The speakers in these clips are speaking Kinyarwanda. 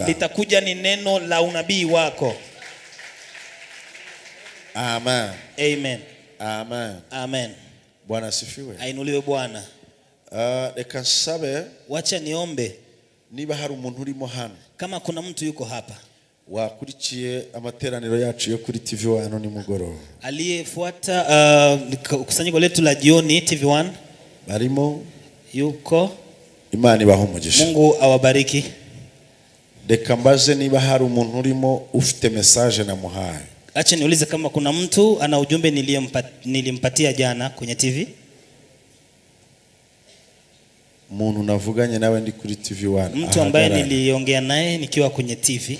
litakuja ni neno la unabii wako. Amen. Amen. Amen. Amen. Bwana asifiwe. Ainuliwe Bwana. Reka nsabe, wacha niombe, niba hari umuntu urimo hano, kama kuna mtu yuko hapa wakurikiye amateraniro yacu yo kuri TV1 nimugoroba, aliyefuata kusanyiko letu la jioni TV1, barimo yuko, Imana ibahe umugisha. Mungu awabariki. Reka mbaze niba hari umuntu urimo ufite message na muhaye. Acha niulize kama kuna mtu ana ujumbe nilimpatia jana kwenye TV. Umuntu navuganye nawe ndi kuri TV1. Mtu ambaye niliongea naye nikiwa kwenye TV.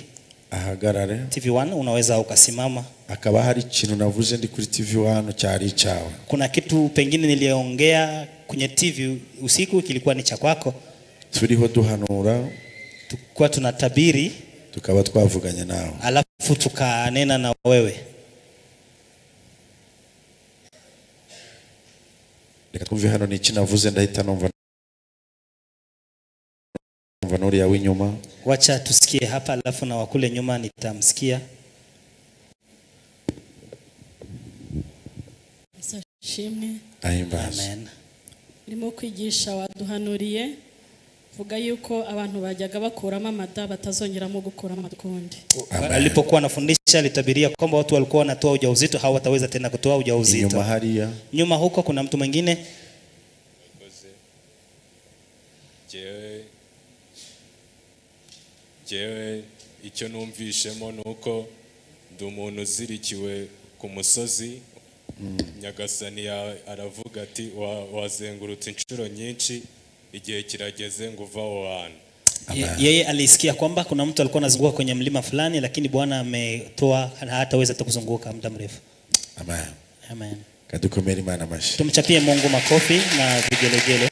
Ahagarare. TV1 unaweza ukasimama. Akaba hari ikintu navuze ndi kuri TV1 cyari cyawe. Kuna kitu pengine niliongea kwenye TV usiku kilikuwa ni cha kwako. Turiho duhanura, tukwa tunatabiri, tukaba twavuganye nawe, alafu tukanena na wewe. Reka twumve hano ni iki navuze, ndahita numva nuri ya winyuma. Wacha tusikie hapa, alafu na wakule nyuma nitamsikia. Shimwe. Amen. Ndimo kwigisha waduhanuriye vuga yuko abantu bajyaga bakuramo amada batazongeramo gukura amakundi. Alipokuwa anafundisha alitabiria kwamba watu walikuwa wanatoa ujauzito hawataweza tena kutoa ujauzito. Nyuma haria, nyuma huko kuna mtu mwingine. Jewe icyo numvishemo nuko ndi umuntu uzirikiwe ku musozi. Nyagasani aravuga ati wazengurutse inshuro nyinshi, igihe kirageze ngo uva aho hantu. Yeye alisikia kwamba kuna mtu alikuwa anazunguka kwenye mlima fulani, lakini Bwana ametoa hataweza kuzunguka muda mrefu. Amen. Amen. Kadukomere Imana mashi. Tumchapie Mungu makofi na vigelegele.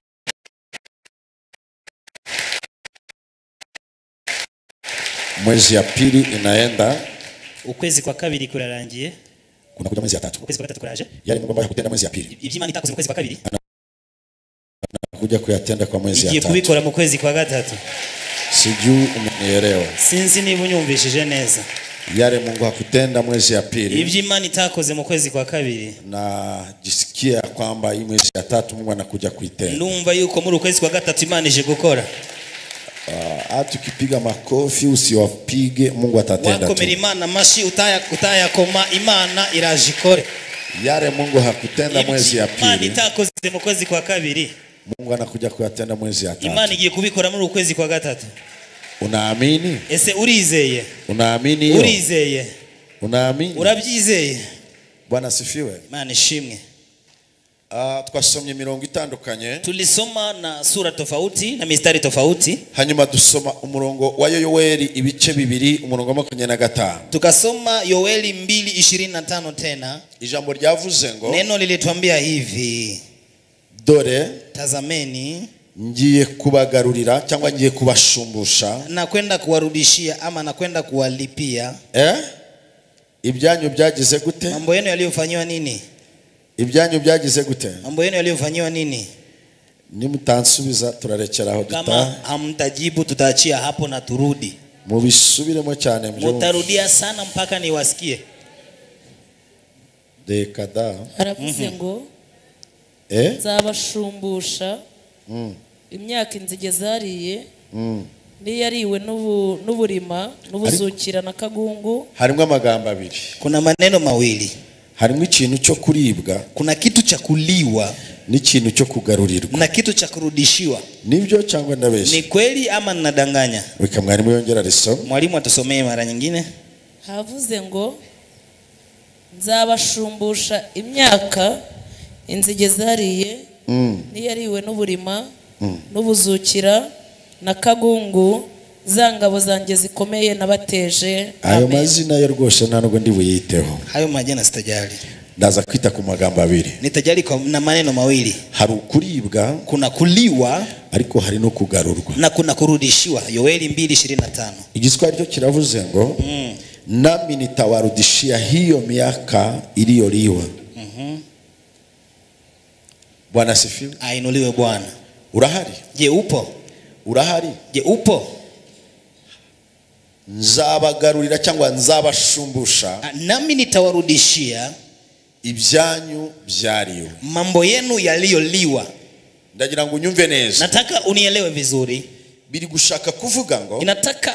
Mwezi ya pili inaenda, ukwezi kwa kabiri kurarangiye, kuna kuja mwezi ya tatu. Ukwezi kwa tatu kuraje, yale Mungu ambaye hakutenda mwezi ya pili, iby'Imana itakoze mu kwezi kwa kabiri kuja kuyatenda kwa mwezi ya tatu, kubikora mu kwezi kwa gatatu. Sijui umenielewa? Sinzi niba unyumvishije neza. Yale Mungu hakutenda mwezi ya pili, iby'Imana itakoze mu kwezi kwa kabiri, na jisikia kwamba hii mwezi ya tatu Mungu anakuja kuitenda. Numva yuko muri ukwezi kwa gatatu Imana ije gukora. Hata ukipiga makofi usiwapige, Mungu atatenda tu. Wakomera Imana mashi utayakoma, Imana irajikore. Yale Mungu hakutenda mwezi ya pili, Imana itakoze mu kwezi kwa kabiri, Mungu anakuja kuyatenda mwezi ya tatu. Imana igiye kubikora muri ukwezi kwa gatatu. Unaamini? Ese urizeye? Unaamini hiyo? Urizeye? Unaamini? Urabyizeye? Bwana sifiwe. Imana ishimwe. Twasomye mirongo itandukanye, tulisoma na sura tofauti na mistari tofauti. Hanyuma dusoma umurongo wa Yoeli ibice bibiri, umurongo wa 25. Tukasoma Yoeli 2:25 tena. Ijambo ryavuze ngo, neno lilituambia hivi, dore tazameni ngiye kubagarurira cyangwa ngiye kubashumbusha, na kwenda kuwarudishia ama na kwenda kuwalipia ibyanyu byagize gute, mambo yenu yaliyofanywa nini, ibyanyu byagize gute, mambo yenu yaliyofanywa nini. Nimutansubiza turarekeraho duta, kama hamtajibu tutaachia hapo na turudi. Mubisubiremo cyane, mutarudia sana mpaka niwasikie. Dekada aravuze ngo nzabashumbusha imyaka inzige zariye, niyariwe n'uburima n'ubuzukira na kagungu. Harimo amagambo abiri, kuna maneno mawili. Harimo ikintu cyo kuribwa, kuna kitu cha kuliwa, n'ikintu cyo kugarurirwa, na kitu cha kurudishiwa. Nibyo cyangwa ndabeshya? Ni kweli ama ninadanganya? Weka mwalimu yongera riso. Mwalimu atusomee mara nyingine. Havuze ngo nzabashumbusha imyaka inzige zariye, niyariwe n'uburima n'ubuzukira na kagungu, zangabo zanjye zikomeye nabateje. Ayo mazina yo rwose ntabwo ndi buyiteho. Hayo majina sitajali. Ndaza kwita ku magambo abiri. Nitajali na maneno mawili. Hari ukuribwa, kuna kuliwa, ariko hari no kugarurwa, na kuna kurudishiwa. Yoeli 2:25. Igiswahili cyo kiravuze ngo nami nitawarudishia hiyo miaka iliyoliwa. Bwana sifiwe. Ainuliwe Bwana. Urahari? Je, upo? Urahari? Je, upo? nzabagarurira cyangwa nzabashumbusha nami nitawarudishia ibyanyu byariwe, mambo yenu yaliyoliwa. ndagira ngo unyumve neza, nataka unielewe vizuri. biri gushaka kuvuga ngo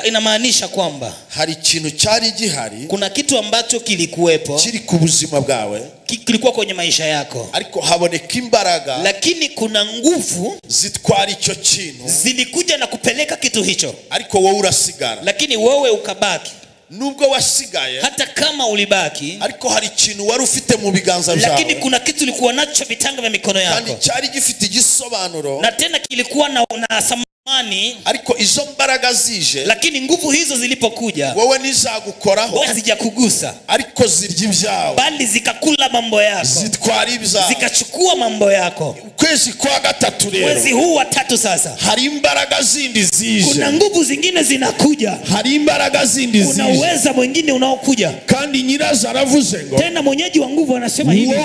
inamaanisha kwamba hari ikintu cyari gihari, kuna kitu ambacho kilikuwepo, kiri ku buzima bwawe, kilikuwa kwenye maisha yako, ariko haboneka imbaraga, lakini kuna nguvu zitwara icyo kintu, zilikuja na kupeleka kitu hicho, ariko wowe urasigara. lakini wewe ukabaki. Nubwo wasigaye, hata kama ulibaki, ariko hari ikintu wari ufite mu biganza byawe, lakini kuna kitu ulikuwa nacho vitanga vya mikono yako, kandi cyari gifite igisobanuro, na tena kilikuwa na samani, ariko izo mbaraga zije, lakini nguvu hizo zilipokuja, wowe nizagukoraho, wewe hazijakugusa, ariko zirya ibyawe, bali zikakula mambo yako, zitwara ibyawe, zikachukua mambo yako. Kwezi kwa gatatu rero, mwezi huu wa 3 sasa, hari imbaraga zindi zije, kuna nguvu zingine zinakuja, hari imbaraga zindi zije, kuna uweza mwingine unaokuja. kandi nyirazo aravuze ngo, tena mwenyeji wa nguvu anasema hivi,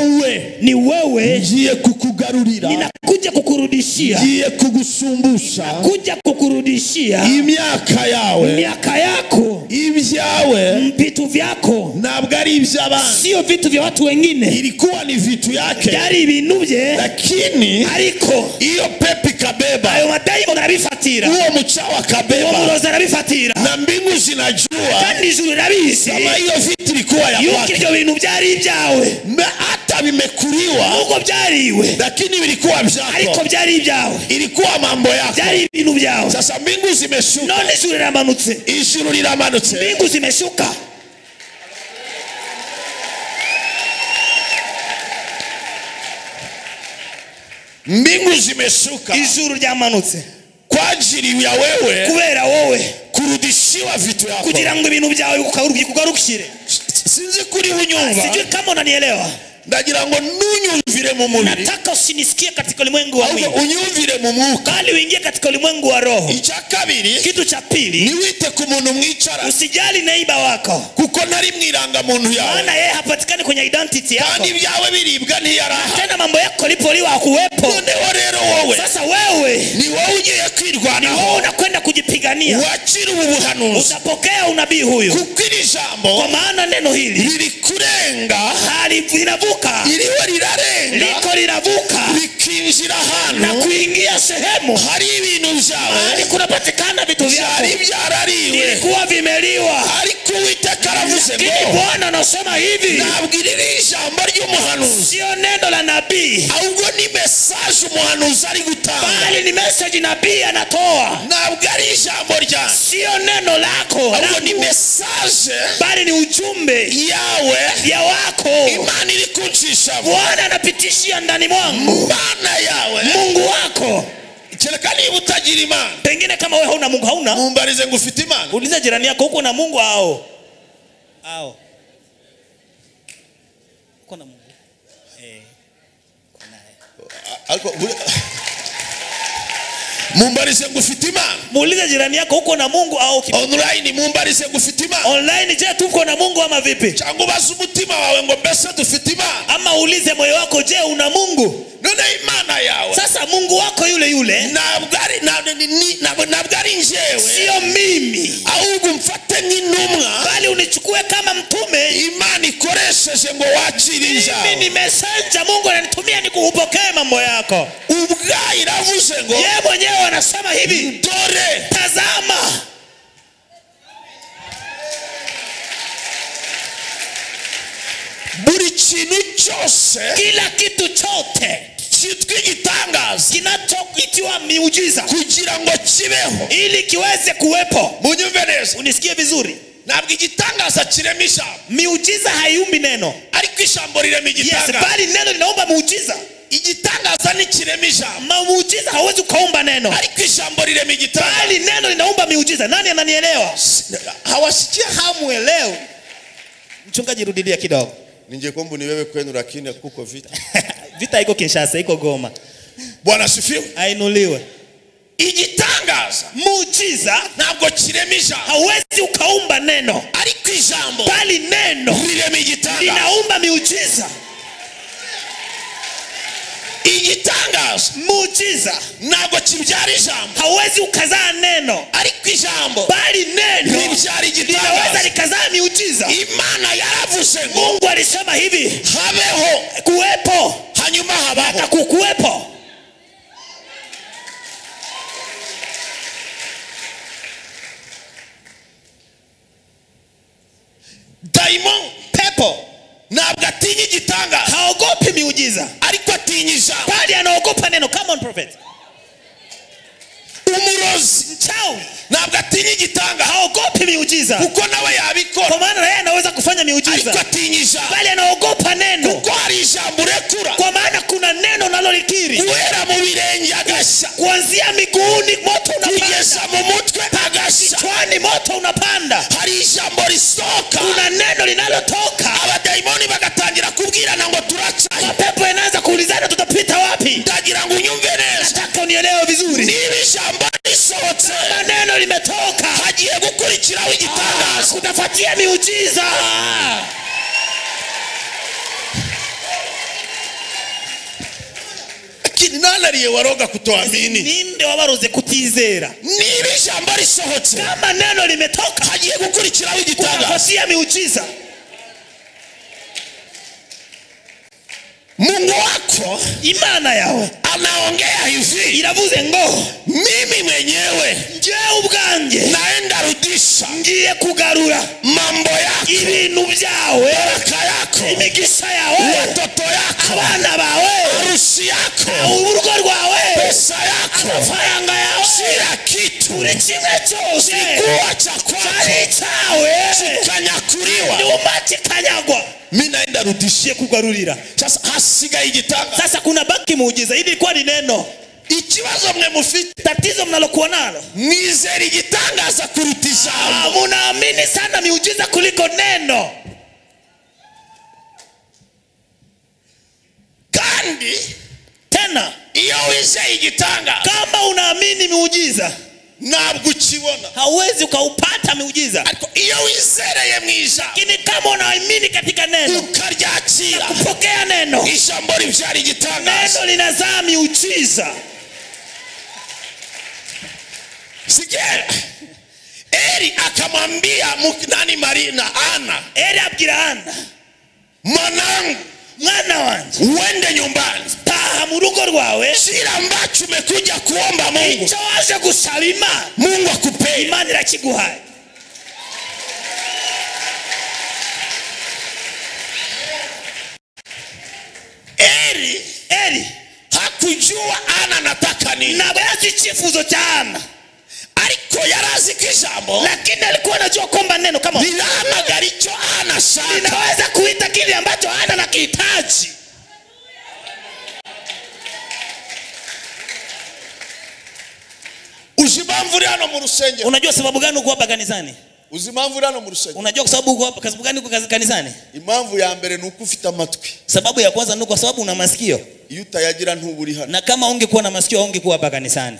ni wewe ngiye kukugarurira, ninakuja kukurudishia, ngiye kugusumbusha, kuja kukurudishia imyaka yawe, miaka yako, ibyawe, vitu vyako, ntabwo ari iby'abandi, sio vitu vya watu wengine, ilikuwa ni vitu yake, byari ibintu bye, lakini ariko iyo pepi kabeba, ayo madaimo narabifatira, uwo muchawa kabeba, uwo muroza narabifatira, na mbingu zinajua, kandi ijuru rabizi kama hiyo vitu ilikuwa ya kwake, ibyo bintu byari ibyawe, hata vimekuliwa, nuko byariwe, lakini vilikuwa vyako, ariko byari ibyawe, ilikuwa mambo yako, byari ibintu byawe. Sasa mbingu zimeshuka, none ijuru riramanutse, ijuru riramanutse, mbingu zimeshuka, mbingu zimeshuka, ijuru ryamanutse kwa ajili ya wewe, kubera wowe kurudishiwa vitu yako, kugira ngo ibintu byawe kugarukire. Sinzi kuri unyumva, sijui kama unanielewa. ndagira ngo nunyumvire mu mubiri, nataka usinisikie katika ulimwengu wa mwili, unyumvire mu mwuka, bali uingie katika ulimwengu wa roho. Icyakabiri, kitu cha pili, ni wite ku muntu mwicara, usijali neiba wako, kuko nari mwiranga muntu yawe, maana yeye hapatikani kwenye identity yako, kandi byawe biribwa ntiyaraha, tena mambo yako lipoliwa hakuwepo. noneho rero wowe, sasa wewe ni wowe ugiye kwirwanaho, ni wewe unakwenda kujipigania, wakira ubuhanuzi, utapokea unabii huyu, kuko iri jambo, kwa maana neno hili liri kurenga, hali linavuka, iliwe lirarenga, liko linavuka, likinjira hano, na kuingia sehemu, hari ibintu byawe, hali kunapatikana vitu vyako, hari byarariwe, vilikuwa vimeliwa, ariko Uwiteka aravuze ngo, lakini Bwana anasema hivi, ntabwo iri ijambo ry'umuhanuzi, sio neno la nabii, ahubwo ni message umuhanuzi ari gutanga, bali ni message nabii anatoa, ntabwo ari ijambo ryanjye, sio neno lako, ahubwo ni message, bali ni ujumbe yawe, ya wako, Imana iri kuncisha, Bwana anapitishia ndani mwangu, Bwana yawe, Mungu wako. kereka niba utagira Imana, pengine kama wewe hauna Mungu, hauna, mumbarize ngo ufite Imana, uliza jirani yako, uko na Mungu hao uko na Mungu ariko mumbarize ngo ufite Imana, muulize jirani yako, uko na Mungu au online, mumbarize ngo ufite Imana online. Je, tuko na Mungu ama vipi? cyangwa ubaze umutima wawe ngo mbese dufite Imana, ama uulize moyo wako, je una Mungu? none Imana yawe, sasa Mungu wako yule yule ntabwo ari njyewe, sio mimi, ahubwo mfate nk'intumwa, bali unichukue kama mtume Imana ikoresheje ngo wakire injao, mimi ni messenger Mungu ananitumia nikupokee mambo yako. ubwayo iravuze ngo, yeye mwenyewe anasema hivi, dore, tazama, buri kintu cyose, kila kitu chote cyitwa igitangaza, kinachoitwa miujiza, kugira ngo kibeho, ili kiweze kuwepo. munyumve neza, unisikie vizuri, ntabwo igitangaza kirema ijambo, miujiza haiumbi neno, ariko ijambo rirema igitangaza, bali neno linaumba muujiza. igitangaza ni kirema ijambo, muujiza hauwezi kuumba neno, ariko ijambo rirema igitangaza, bali neno linaumba miujiza. Nani ananielewa? hawasikia, hamuelewi. Mchungaji, rudilia kidogo. ningekombu ni wewe kwenu, lakini kuko vita. Vita iko Kinshasa, iko Goma. Bwana asifiwe, ainuliwe. igitangaza, muujiza ntabwo kirema ijambo, hauwezi ukaumba neno, ariko ijambo, bali neno rirema igitangaza, linaumba miujiza. igitangaza, muujiza ntabwo kibyara ijambo, hauwezi ukazaa neno, ariko ijambo, bali neno ribyara igitangaza. miujiza. Imana yaravuze ngo Mungu alisema hivi, habeho kuwepo hanyuma habaho. atakuwepo. Daimon Pepo ntabwo atinya igitanga, haogopi miujiza, ariko atinya ijambo. bali anaogopa neno. Come on prophet. Umurozi Mchawi ntabwo atinya igitanga, haogopi miujiza, kuko nawe yabikora, kwa maana yeye anaweza kufanya ariko miujiza, atinya ijambo, bali anaogopa neno, kuko hari ijambo urekura, kwa maana kuna neno nalolikiri. guhera mu birenge agashya, Kuanzia miguuni moto kugeza unapanda, mu mutwe agashya. kichwani moto unapanda. Hari ijambo risohoka, Kuna neno linalotoka, abadayimoni bagatangira kubwirana ngo turacaye. mapepo yanaanza kuulizana tutapita wapi. Ndagira ngo unyumve neza, Nataka unielewe vizuri. niba ijambo risohotse, Kama neno limetoka, hagiye gukurikiraho igitangaza. kutafuatia miujiza. Lakini nani waroga kutoamini? Ninde wabaroze kutizera? Niba ijambo risohotse, Kama neno limetoka, hagiye gukurikiraho igitangaza. kutafuatia miujiza. Mungu wako Imana yawe anaongea hivi, iravuze ngo mimi mwenyewe njyewe ubwanjye naenda rudisha ngiye kugarura mambo yako, ibintu byawe, baraka yako, imigisha yawe, watoto yako, abana bawe, harusi yako, urugo rwawe, pesa yako, amafaranga yawe, kila kitu, buri kimwe cyose kuwa cha cyari kwako cyawe kikanyakuriwa, nyuma kikanyagwa. mimi naenda rudishia Kugarurira. sasa. Hasigaye igitanga. Sasa kuna baki muujiza. Hili ilikuwa ni neno. Ikibazo mwe mufite, Tatizo mnalokuwa nalo, nizera igitangaza kuruta ijambo. munaamini sana miujiza kuliko neno. Kandi Tena iyo wizeye igitangaza, kama unaamini miujiza, ntabwo ukibona. hauwezi ukaupata miujiza. Ariko iyo wizereye mu ijambo, Lakini kama unaamini katika neno, ukaryakira, kupokea neno, ijambo ribyara igitangaza. neno linazaa miujiza. Sigera Eri akamwambia nani Marina Ana, Eli abwira Ana, mwanangu, mwana wanje, uende nyumbani, taha mu rugo rwawe, kila ambacho umekuja kuomba Mungu, icyo waje gusaba Imana, Mungu akupee. Imana irakiguhaye. Eli hakujua Ana anataka nini, ntabwo yazi icyifuzo cya Ana, ariko yarazi ko ijambo, lakini alikuwa anajua kwamba neno kama linahamagara icyo Ana ashaka, linaweza kuita kile ambacho Ana anakihitaji. uzi impamvu uri hano mu rusengero? Unajua sababu gani uko hapa kanisani? Uzi impamvu uri hano mu rusengero? Unajua kwa sababu uko hapa, sababu gani uko kanisani? Impamvu ya mbere nuko ufite amatwi. Sababu ya kwanza ni kwa sababu una masikio. Iyo utayagira ntuburi hano. Na kama ungekuwa na masikio ungekuwa hapa kanisani.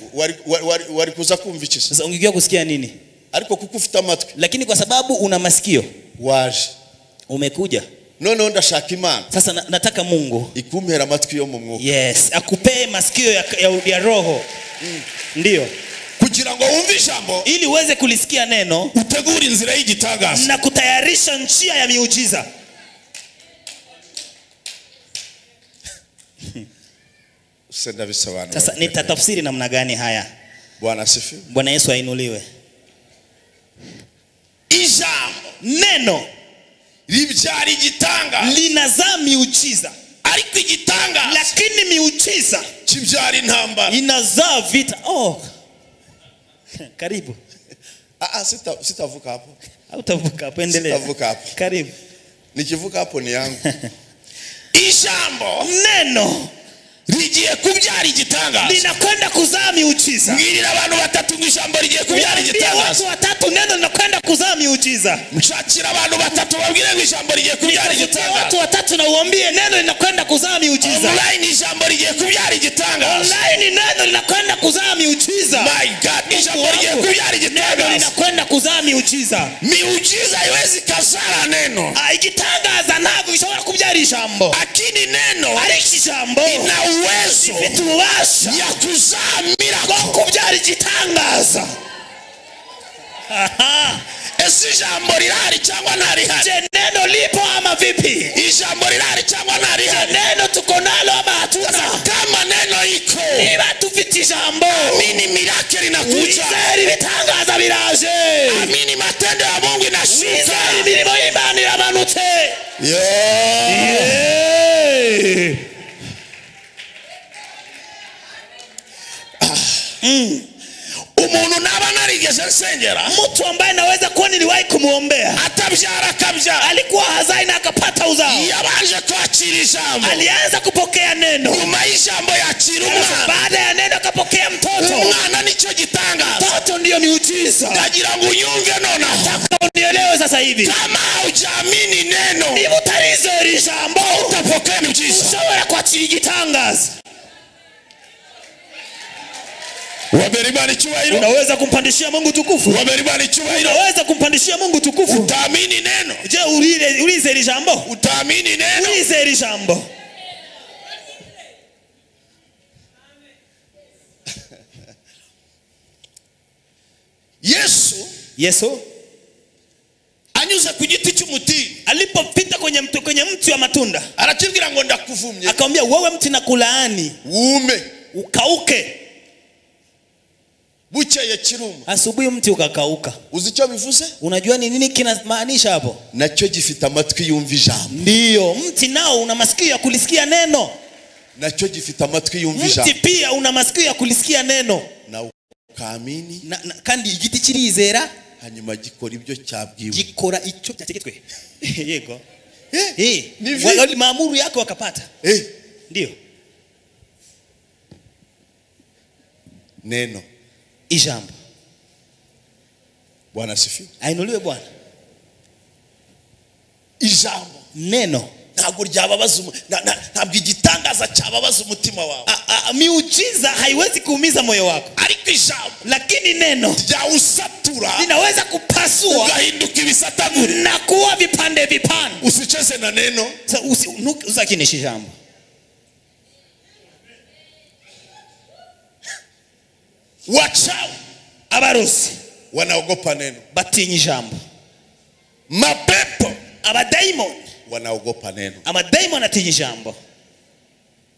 Wari kuza kumva iki? Sasa ungekuwa kusikia nini? Ariko kuko ufite amatwi. Lakini kwa sababu una masikio, waje umekuja. None ndashaka Imana. Sasa nataka Mungu ikumpera amatwi yo mu mwuka. Yes, akupee masikio ya roho. Ndio. Kugira ngo wumve ijambo, ili uweze kulisikia neno, utegure inzira y'igitagaza na kutayarisha njia ya miujiza. Sasa nitatafsiri namna gani haya? Bwana asifiwe. Bwana Yesu ainuliwe. Ijambo, neno libyara igitanga, linazaa miujiza. Ariko igitanga, lakini miujiza kibyara intambara, inazaa vita. Karibu. Sitavuka hapo. Hautavuka hapo, endelea. Sitavuka hapo. Karibu. Nikivuka hapo ni yangu. Ijambo, neno rigiye kubyara igitangaza, linakwenda kuzaa miujiza. Ngirira abantu batatu ng'ijambo rigiye kubyara igitangaza. Watu watatu neno linakwenda kuzaa miujiza. Mshakira abantu batatu babwire ng'ijambo rigiye kubyara igitangaza. Watu watatu na uambie neno linakwenda kuzaa miujiza. Online ijambo rigiye kubyara igitangaza. Online neno linakwenda kuzaa miujiza. My God, ijambo rigiye kubyara igitangaza. Neno linakwenda kuzaa miujiza. Miujiza haiwezi kuzaa neno. Igitangaza ntabwo gishobora kubyara ijambo. Lakini neno ariko ijambo ina uwezo ya kuzaa miracle, kubyara igitangaza. ese ijambo rirahari cyangwa ntarihari? Je, neno lipo ama vipi? Ijambo rirahari cyangwa ntarihari? Je, neno tuko nalo ama hatuna? Kama neno iko, niba tufite ijambo, amini miracle inakuja, wizera ibitangaza biraje, amini matendo ya Mungu inashuka, wizera imirimo y'Imana iramanutse. Umuntu naba narigeze nsengera, mtu ambaye naweza kuwa niliwahi kumuombea, atabyara kabya, alikuwa hazai na akapata uzao, yabanje kwakira ijambo, alianza kupokea neno, nyuma y'ijambo yakira umwana, baada ya neno akapokea mtoto. Umwana nicyo gitangaza, mtoto ndio miujiza. ndagira ngo unyumve nona, nataka unielewe sasa hivi. kama hujamini neno, niba utarizera ijambo, utapokea miujiza, ushobora kwakira igitangaza. Harerimana icyubahiro, unaweza kumpandishia Mungu tukufu. Harerimana icyubahiro, unaweza kumpandishia Mungu tukufu. utaamini neno. Je, ulizera ijambo? Utaamini neno, ulizera ijambo. Yesu anyuze ku giti cy'umutini, alipopita kwenye mti wa matunda, arakibwira ngo ndakuvumye, akamwambia wewe mti nakulaani, uume ukauke. Bukeye kiruma, asubuhi mti ukakauka. Uzi icyo bivuze? Unajua ni nini kinamaanisha hapo? Nacyo gifite amatwi yumva ijambo. Ndio, mti nao una masikio ya kulisikia neno. Nacyo gifite amatwi yumva ijambo. Mti pia una masikio ya kulisikia neno. Na ukaamini, kandi igiti kirizera, hanyuma gikora ibyo cyabwiwe, gikora icyo cyategetswe. Yego. Wale maamuru yako wakapata. Ndio. Neno, ijambo. Bwana asifiwe. Ainuliwe Bwana. Ijambo, neno, ntabwo ryababaza, ntabwo igitangaza cyababaza umutima wawe. Miujiza haiwezi kuumiza moyo wako, ariko ijambo, lakini neno ryausatura, linaweza kupasua, ugahinduka ibisataguri na kuwa vipande vipande. Usicheze na neno, usakinisha ijambo. Wachawi, abarozi wanaogopa neno, batinya ijambo. Mapepo, abadaimoni wanaogopa neno, amadaimoni atinya ijambo.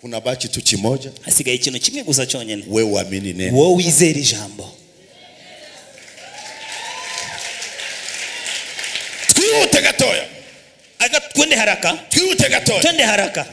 Kuna baki tu kimoja, hasigaye ikintu kimwe gusa cyonyine, wewe uamini neno, wewe wizera ijambo. twihute gatoya, twende haraka, twihute gatoya, twende haraka.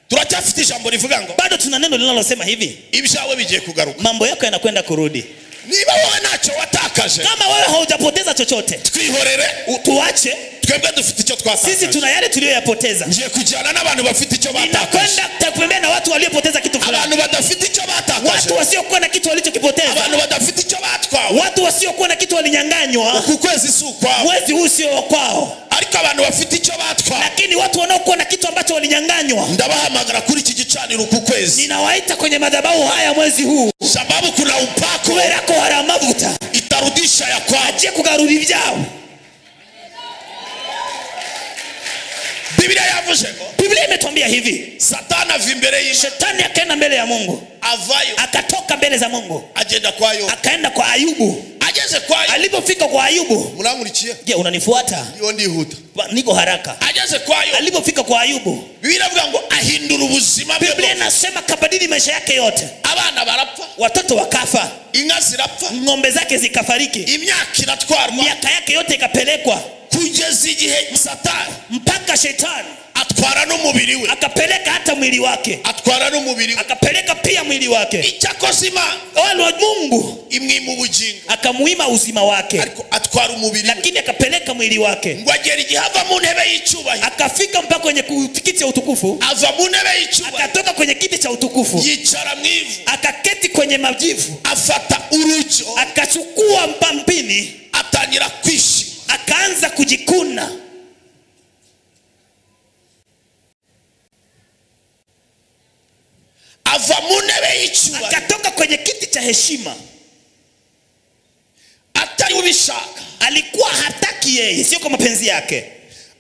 Turacyafite ijambo rivuga ngo, bado tuna neno linalosema hivi, ibyawe bigiye kugaruka, mambo yako yanakwenda kurudi. Niba wewe nacho watakaje, kama wewe haujapoteza chochote, twihorere, tuache. Twebwe dufite icyo twatakaje, sisi tuna yale tuliyoyapoteza. Ngiye kujyana n'abantu bafite icyo batakaje, inakwenda kupembea na watu waliopoteza kitu fulani, abantu badafite icyo batakaje, watu wasiokuwa na kitu walichokipoteza, abantu badafite icyo batwawe, watu wasiokuwa na kitu walinyang'anywa. Ukwezi si ukwao, mwezi huu sio kwao, ariko abantu bafite icyo batwawe, lakini watu wanaokuwa na kitu ambacho walinyang'anywa, ndabahamagara kuri iki gicaniro ku kwezi, ninawaita kwenye madhabahu haya mwezi huu, sababu kuna upako werako hara mavuta itarudisha ya kwao, aje kugarura ibyao. Biblia yavuze ngo, Biblia imetuambia hivi, Satani ava imbere y'Imana, Shetani akaenda mbele ya Mungu, avayo, akatoka mbele za Mungu, agenda kwa Ayubu, akaenda kwa Ayubu. Ageze kwa Ayubu, alipofika kwa Ayubu, murankurikiye? Je, unanifuata? Ndio, ndihuta, niko haraka. Ageze kwa Ayubu, alipofika kwa Ayubu, Biblia inavuga ngo ahindura ubuzima bwe. Biblia inasema kabadili maisha yake yote. Abana barapfa, watoto wakafa, inka zirapfa, ng'ombe zake zikafariki, imyaka iratwarwa, miaka yake yote ikapelekwa, kugeza igihe Satani, mpaka Shetani atwara n'umubiri we, akapeleka hata mwili wake, atwara n'umubiri we, akapeleka pia mwili wake. icyakoze Imana, wale wa Mungu, imwima ubugingo, akamuima uzima wake, ariko atwara umubiri, lakini akapeleka mwili wake, ngo agera igihe ava mu ntebe y'icyubahiro, akafika mpaka kwenye kiti cha utukufu, ava mu ntebe y'icyubahiro, akatoka kwenye kiti cha utukufu, yicara mu ivu, akaketi kwenye majivu, afata urujo, akachukua mpampini, atangira kwishima, akaanza kujikuna, ava mu ntebe y'icyubahiro, akatoka kwenye kiti cha heshima, atari ubishaka, alikuwa hataki yeye, sio kwa mapenzi yake,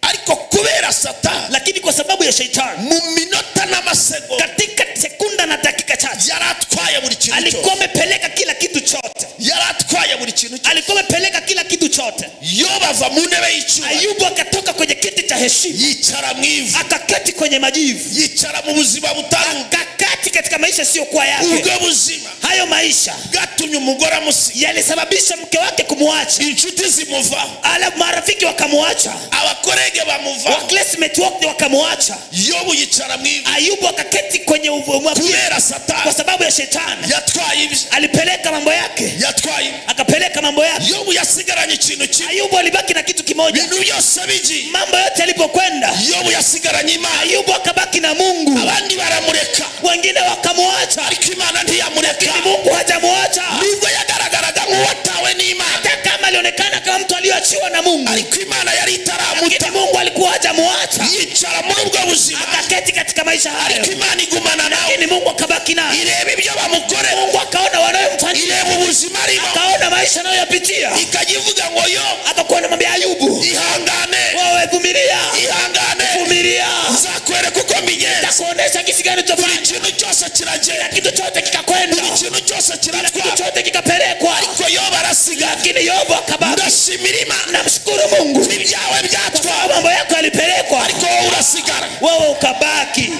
ariko kubera Satani, lakini kwa sababu ya Shetani, mu minota n'amasegonda, katika sekunda na dakika chache yaratwaye buri kintu alikuwa cyose amepeleka kila kitu chote yaratwaye buri kintu cyose alikuwa amepeleka kila kitu chote Yobu ava mu ntebe y'icyubahiro Ayubu akatoka kwenye kiti cha heshima yicara mu ivu akaketi kwenye majivu yicara mu buzima butari akaketi katika maisha sio kwa yake ubwo buzima hayo maisha gatumye umugore amusiga yalisababisha mke wake kumwacha inshuti zimuva ala marafiki wakamwacha abakorege bamuva classmate wake wakamwacha Yobu yicara mu ivu Ayubu akaketi kwenye kubera Satani kwa sababu ya shetani yatwaye ibye alipeleka mambo yake yatwaye akapeleka mambo yake Yobu yasigaranye ikintu kimwe Ayubu alibaki na kitu kimoja ibintu byose biji mambo yote yalipokwenda Yobu yasigaranye Imana Ayubu akabaki na Mungu abandi baramureka wengine wakamwacha ariko Imana ntiyamureka Mungu hajamwacha nubwo yagaragaraga nk'uwatawe n'Imana hata kama alionekana kama mtu aliyoachiwa na Mungu ariko Imana yari itaramuta Mungu alikuwa hajamwacha yicara muri ubwo buzima akaketi katika maisha hayo ariko Imana igumana nawe lakini Mungu akabaki naye ireba ibyo bamukore Mungu akaona wanayomfanyia ireba ubuzima arimo akaona maisha anayoyapitia ikajivuga ngo yo akakuwa anamwambia Ayubu ihangane wewe vumilia ihangane vumilia nzakwereka uko mbigenza nitakuonesha kisi gani buri utafanya kintu cyose kiragenda kitu chote kikakwenda buri kintu cyose kitu kiratwara chote kikapelekwa ariko Yobu arasiga lakini Yobu akabaki ndashimira Imana namshukuru Mungu ibyawe byatwawe mambo yako yalipelekwa ariko wowe urasigara wewe ukabaki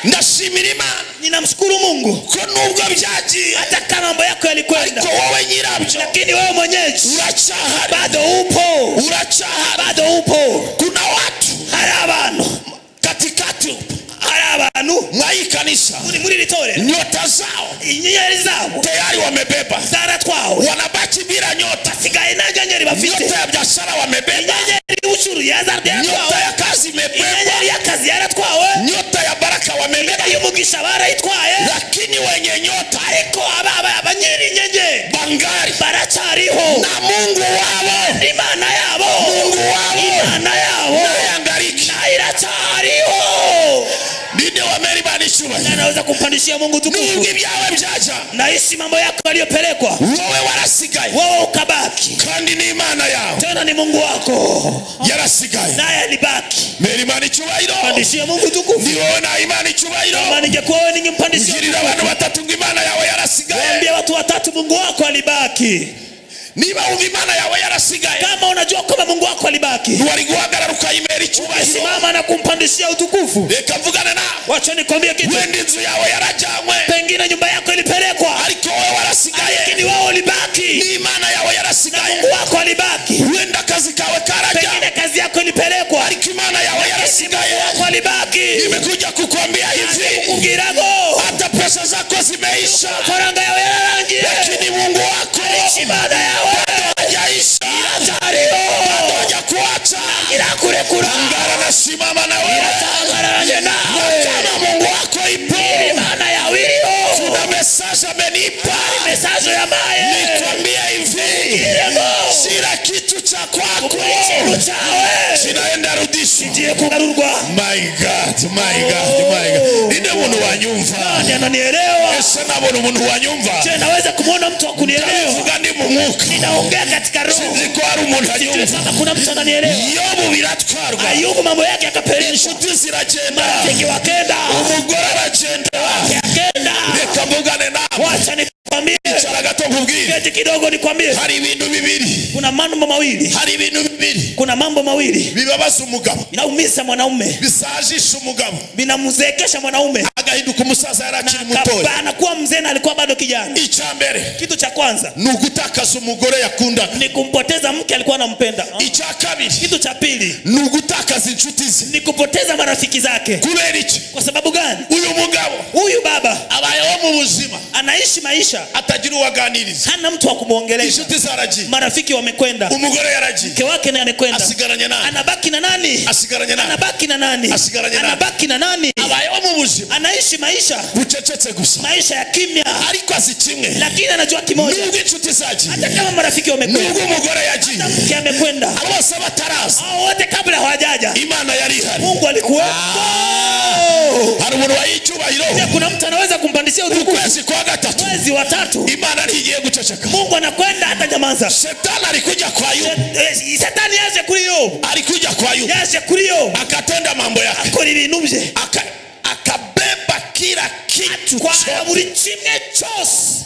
ndashimira Imana ninamshukuru Mungu ko nubwo byagiye hata kama mambo yako yalikwenda ariko wowe nyirabyo lakini wewe mwenyeji uracyahari bado upo uracyahari bado upo kuna watu hari abantu katikati hari abantu mwayikanisa muri litore nyota zao inyenyeri zao tayari wamebeba zaratwawe wanabaki bila nyota sigaye na nyenyeri bafite nyota ya biashara wamebeba inyenyeri y'ubucuruzi yazarde nyota ya kazi imebeba inyenyeri ya kazi yaratwawe nyota ya baraka wamebeba y'umugisha barayitwaye lakini wenye nyota ariko abanyiri inyenyeri bangari baracariho na Mungu wabo Imana yabo Mungu wabo Imana yabo nayangariki na iracariho ndio wameribana icyubahiro anaweza kumpandishia Mungu tukufu nubwo ibyawe byaja na isi mambo yako yaliyopelekwa wowe warasigaye wewe ukabaki kandi ni Imana yawe tena ni Mungu wako yarasigaye naye alibaki merimana icyubahiro pandishia Mungu tukufu ni wowe na Imana icyubahiro kama ningekuwa wewe ningempandishia ugirira abantu batatu ngo Imana yawe yarasigaye waambie watu watatu Mungu wako alibaki niba umva Imana yawe yarasigaye kama unajua kama Mungu wako alibaki wari guhagarara ukayimera icyubahiro simama na kumpandishia utukufu reka mvugane na wacha nikwambie kitu wenda inzu yawe yarajanywe pengine nyumba yako ilipelekwa ariko wowe warasigaye lakini wao ulibaki ni Imana yawe yarasigaye Mungu wako alibaki wenda kazi kawe karajya pengine kazi yako ilipelekwa ariko Imana yawe yarasigaye wako alibaki nimekuja kukwambia hivi kukirago hata pesa zako zimeisha faranga yao yararangie lakini Mungu wako ibada yawe hajaisha iratario bado hajakuacha irakurekura ngara na simama na wewe iratangaranye nawe kama Mungu wako ipo Imana yawe iliyo kuna message amenipa message ya maye nikwambia hivi sira kitu cha kwako sinaenda rudishwa ndiye kugarurwa my God my God my God ninde muntu wanyumva nani ananielewa ese nabona umuntu wanyumva je naweza kumuona mtu akunielewa vuga ndi mu mwuka ninaongea katika roho sinzi ko hari umuntu anyumva kama kuna mtu ananielewa Yobu biratwarwa Ayubu mambo yake yakapeleka inshuti ziragenda marafiki wakenda umugore aragenda yakenda reka mvugane nabo wacha nikwambie icara gato nkubwire keti kidogo nikwambie hari ibintu bibiri kuna mambo mawili hari ibintu bibiri kuna mambo mawili bibabaza umugabo inaumiza mwanaume bisajisha umugabo binamuzekesha mwanaume agahinduka umusaza yarakiri mutoya anakuwa mzee na alikuwa bado kijana icyambere kitu cha kwanza ni ugutakaza umugore yakundaga ni kumpoteza mke alikuwa anampenda icya kabiri kitu cha pili ni ugutakaza inshuti ze ni kupoteza marafiki zake kubera iki kwa sababu gani uyu mugabo huyu baba abayeho mu buzima anaishi maisha atagira uwaganiriza hana mtu wa kumuongelesha inshuti zaragiye marafiki wamekwenda umugore yaragiye mke wake naye anakwenda asigaranye nani anabaki na nani asigaranye nani anabaki na nani asigaranye nani anabaki na nani abayeho mu buzima anaishi maisha bucecetse gusa maisha ya kimya ariko azi kimwe lakini anajua kimoja nubwo inshuti zagiye hata kama marafiki wamekwenda nubwo umugore yagiye mke amekwenda bose bataraza hao wote kabla hawajaja Imana yari ihari Mungu alikuwepo hari umuntu wayicyubahiro kuna mtu anaweza kumpandishia utukufu ukwezi kwa gatatu mwezi wa tatu Imana ntigiye guceceka Mungu anakwenda hata nyamaza Shetani alikuja kwa Yobu Shetani yaje kuri Yobu alikuja kwa Yobu yaje kuri Yobu akatenda mambo yake akora ibintu bye akabeba atwara buri kimwe cyose.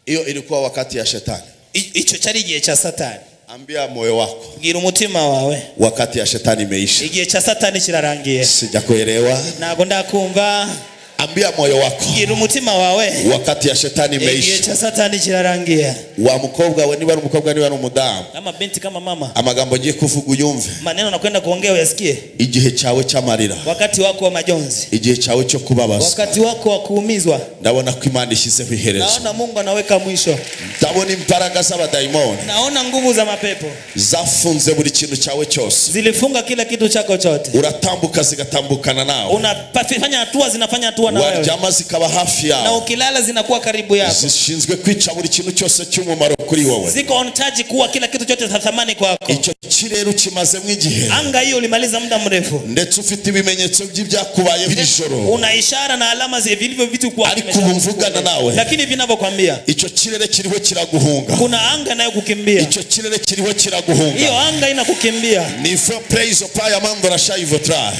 Hiyo ilikuwa wakati ya shetani. Icyo cyari igihe cya Satani. Ambia moyo wako, Bwira umutima wawe, wakati ya shetani imeisha. igihe cya Satani kirarangiye. Sijakuelewa. Ntago ndakumva. Ambia moyo wako, Bwira umutima wawe, wakati ya shetani igihe imeisha. cya Satani kirarangiye. Wa mukobwa we, niba ari umukobwa niba ari umudamu, Kama binti kama mama, amagambo ngiye kuvuga uyumve. maneno nakwenda kuongea uyasikie. Igihe cyawe cy'amarira, Wakati wako wa majonzi, igihe cyawe cyo kubabazwa, wakati wako wa kuumizwa, ndabona ko Imana ishyizeho iherezo. naona Mungu anaweka mwisho. Ndabona imbaraga z'abadayimoni Naona nguvu za mapepo zafunze buri kintu cyawe cyose. zilifunga kila kitu chako chote. Uratambuka zigatambukana nawe, Unafanya hatua zinafanya hatua na wewe, waryama zikaba hafi na yawe, ukilala zinakuwa karibu yako. zishinzwe kwica buri kintu cyose cy'umumaro kuri wowe. Ziko on charge kuwa kila kitu chote cha thamani kwako. Icyo kirere ukimazemo igihe, Anga hiyo ulimaliza muda mrefu, ndetse ufite ibimenyetso by'ibyakubaye biri joro, una ishara na alama za vilivyo vitu kwa ariko ubu mvugana nawe, lakini vinavyokuambia icyo kirere kiriho kiraguhunga. kuna anga nayo kukimbia. Icyo kirere kiriho kiraguhunga. Hiyo anga inakukimbia. Ni for praise of prayer mambo rashaivotra.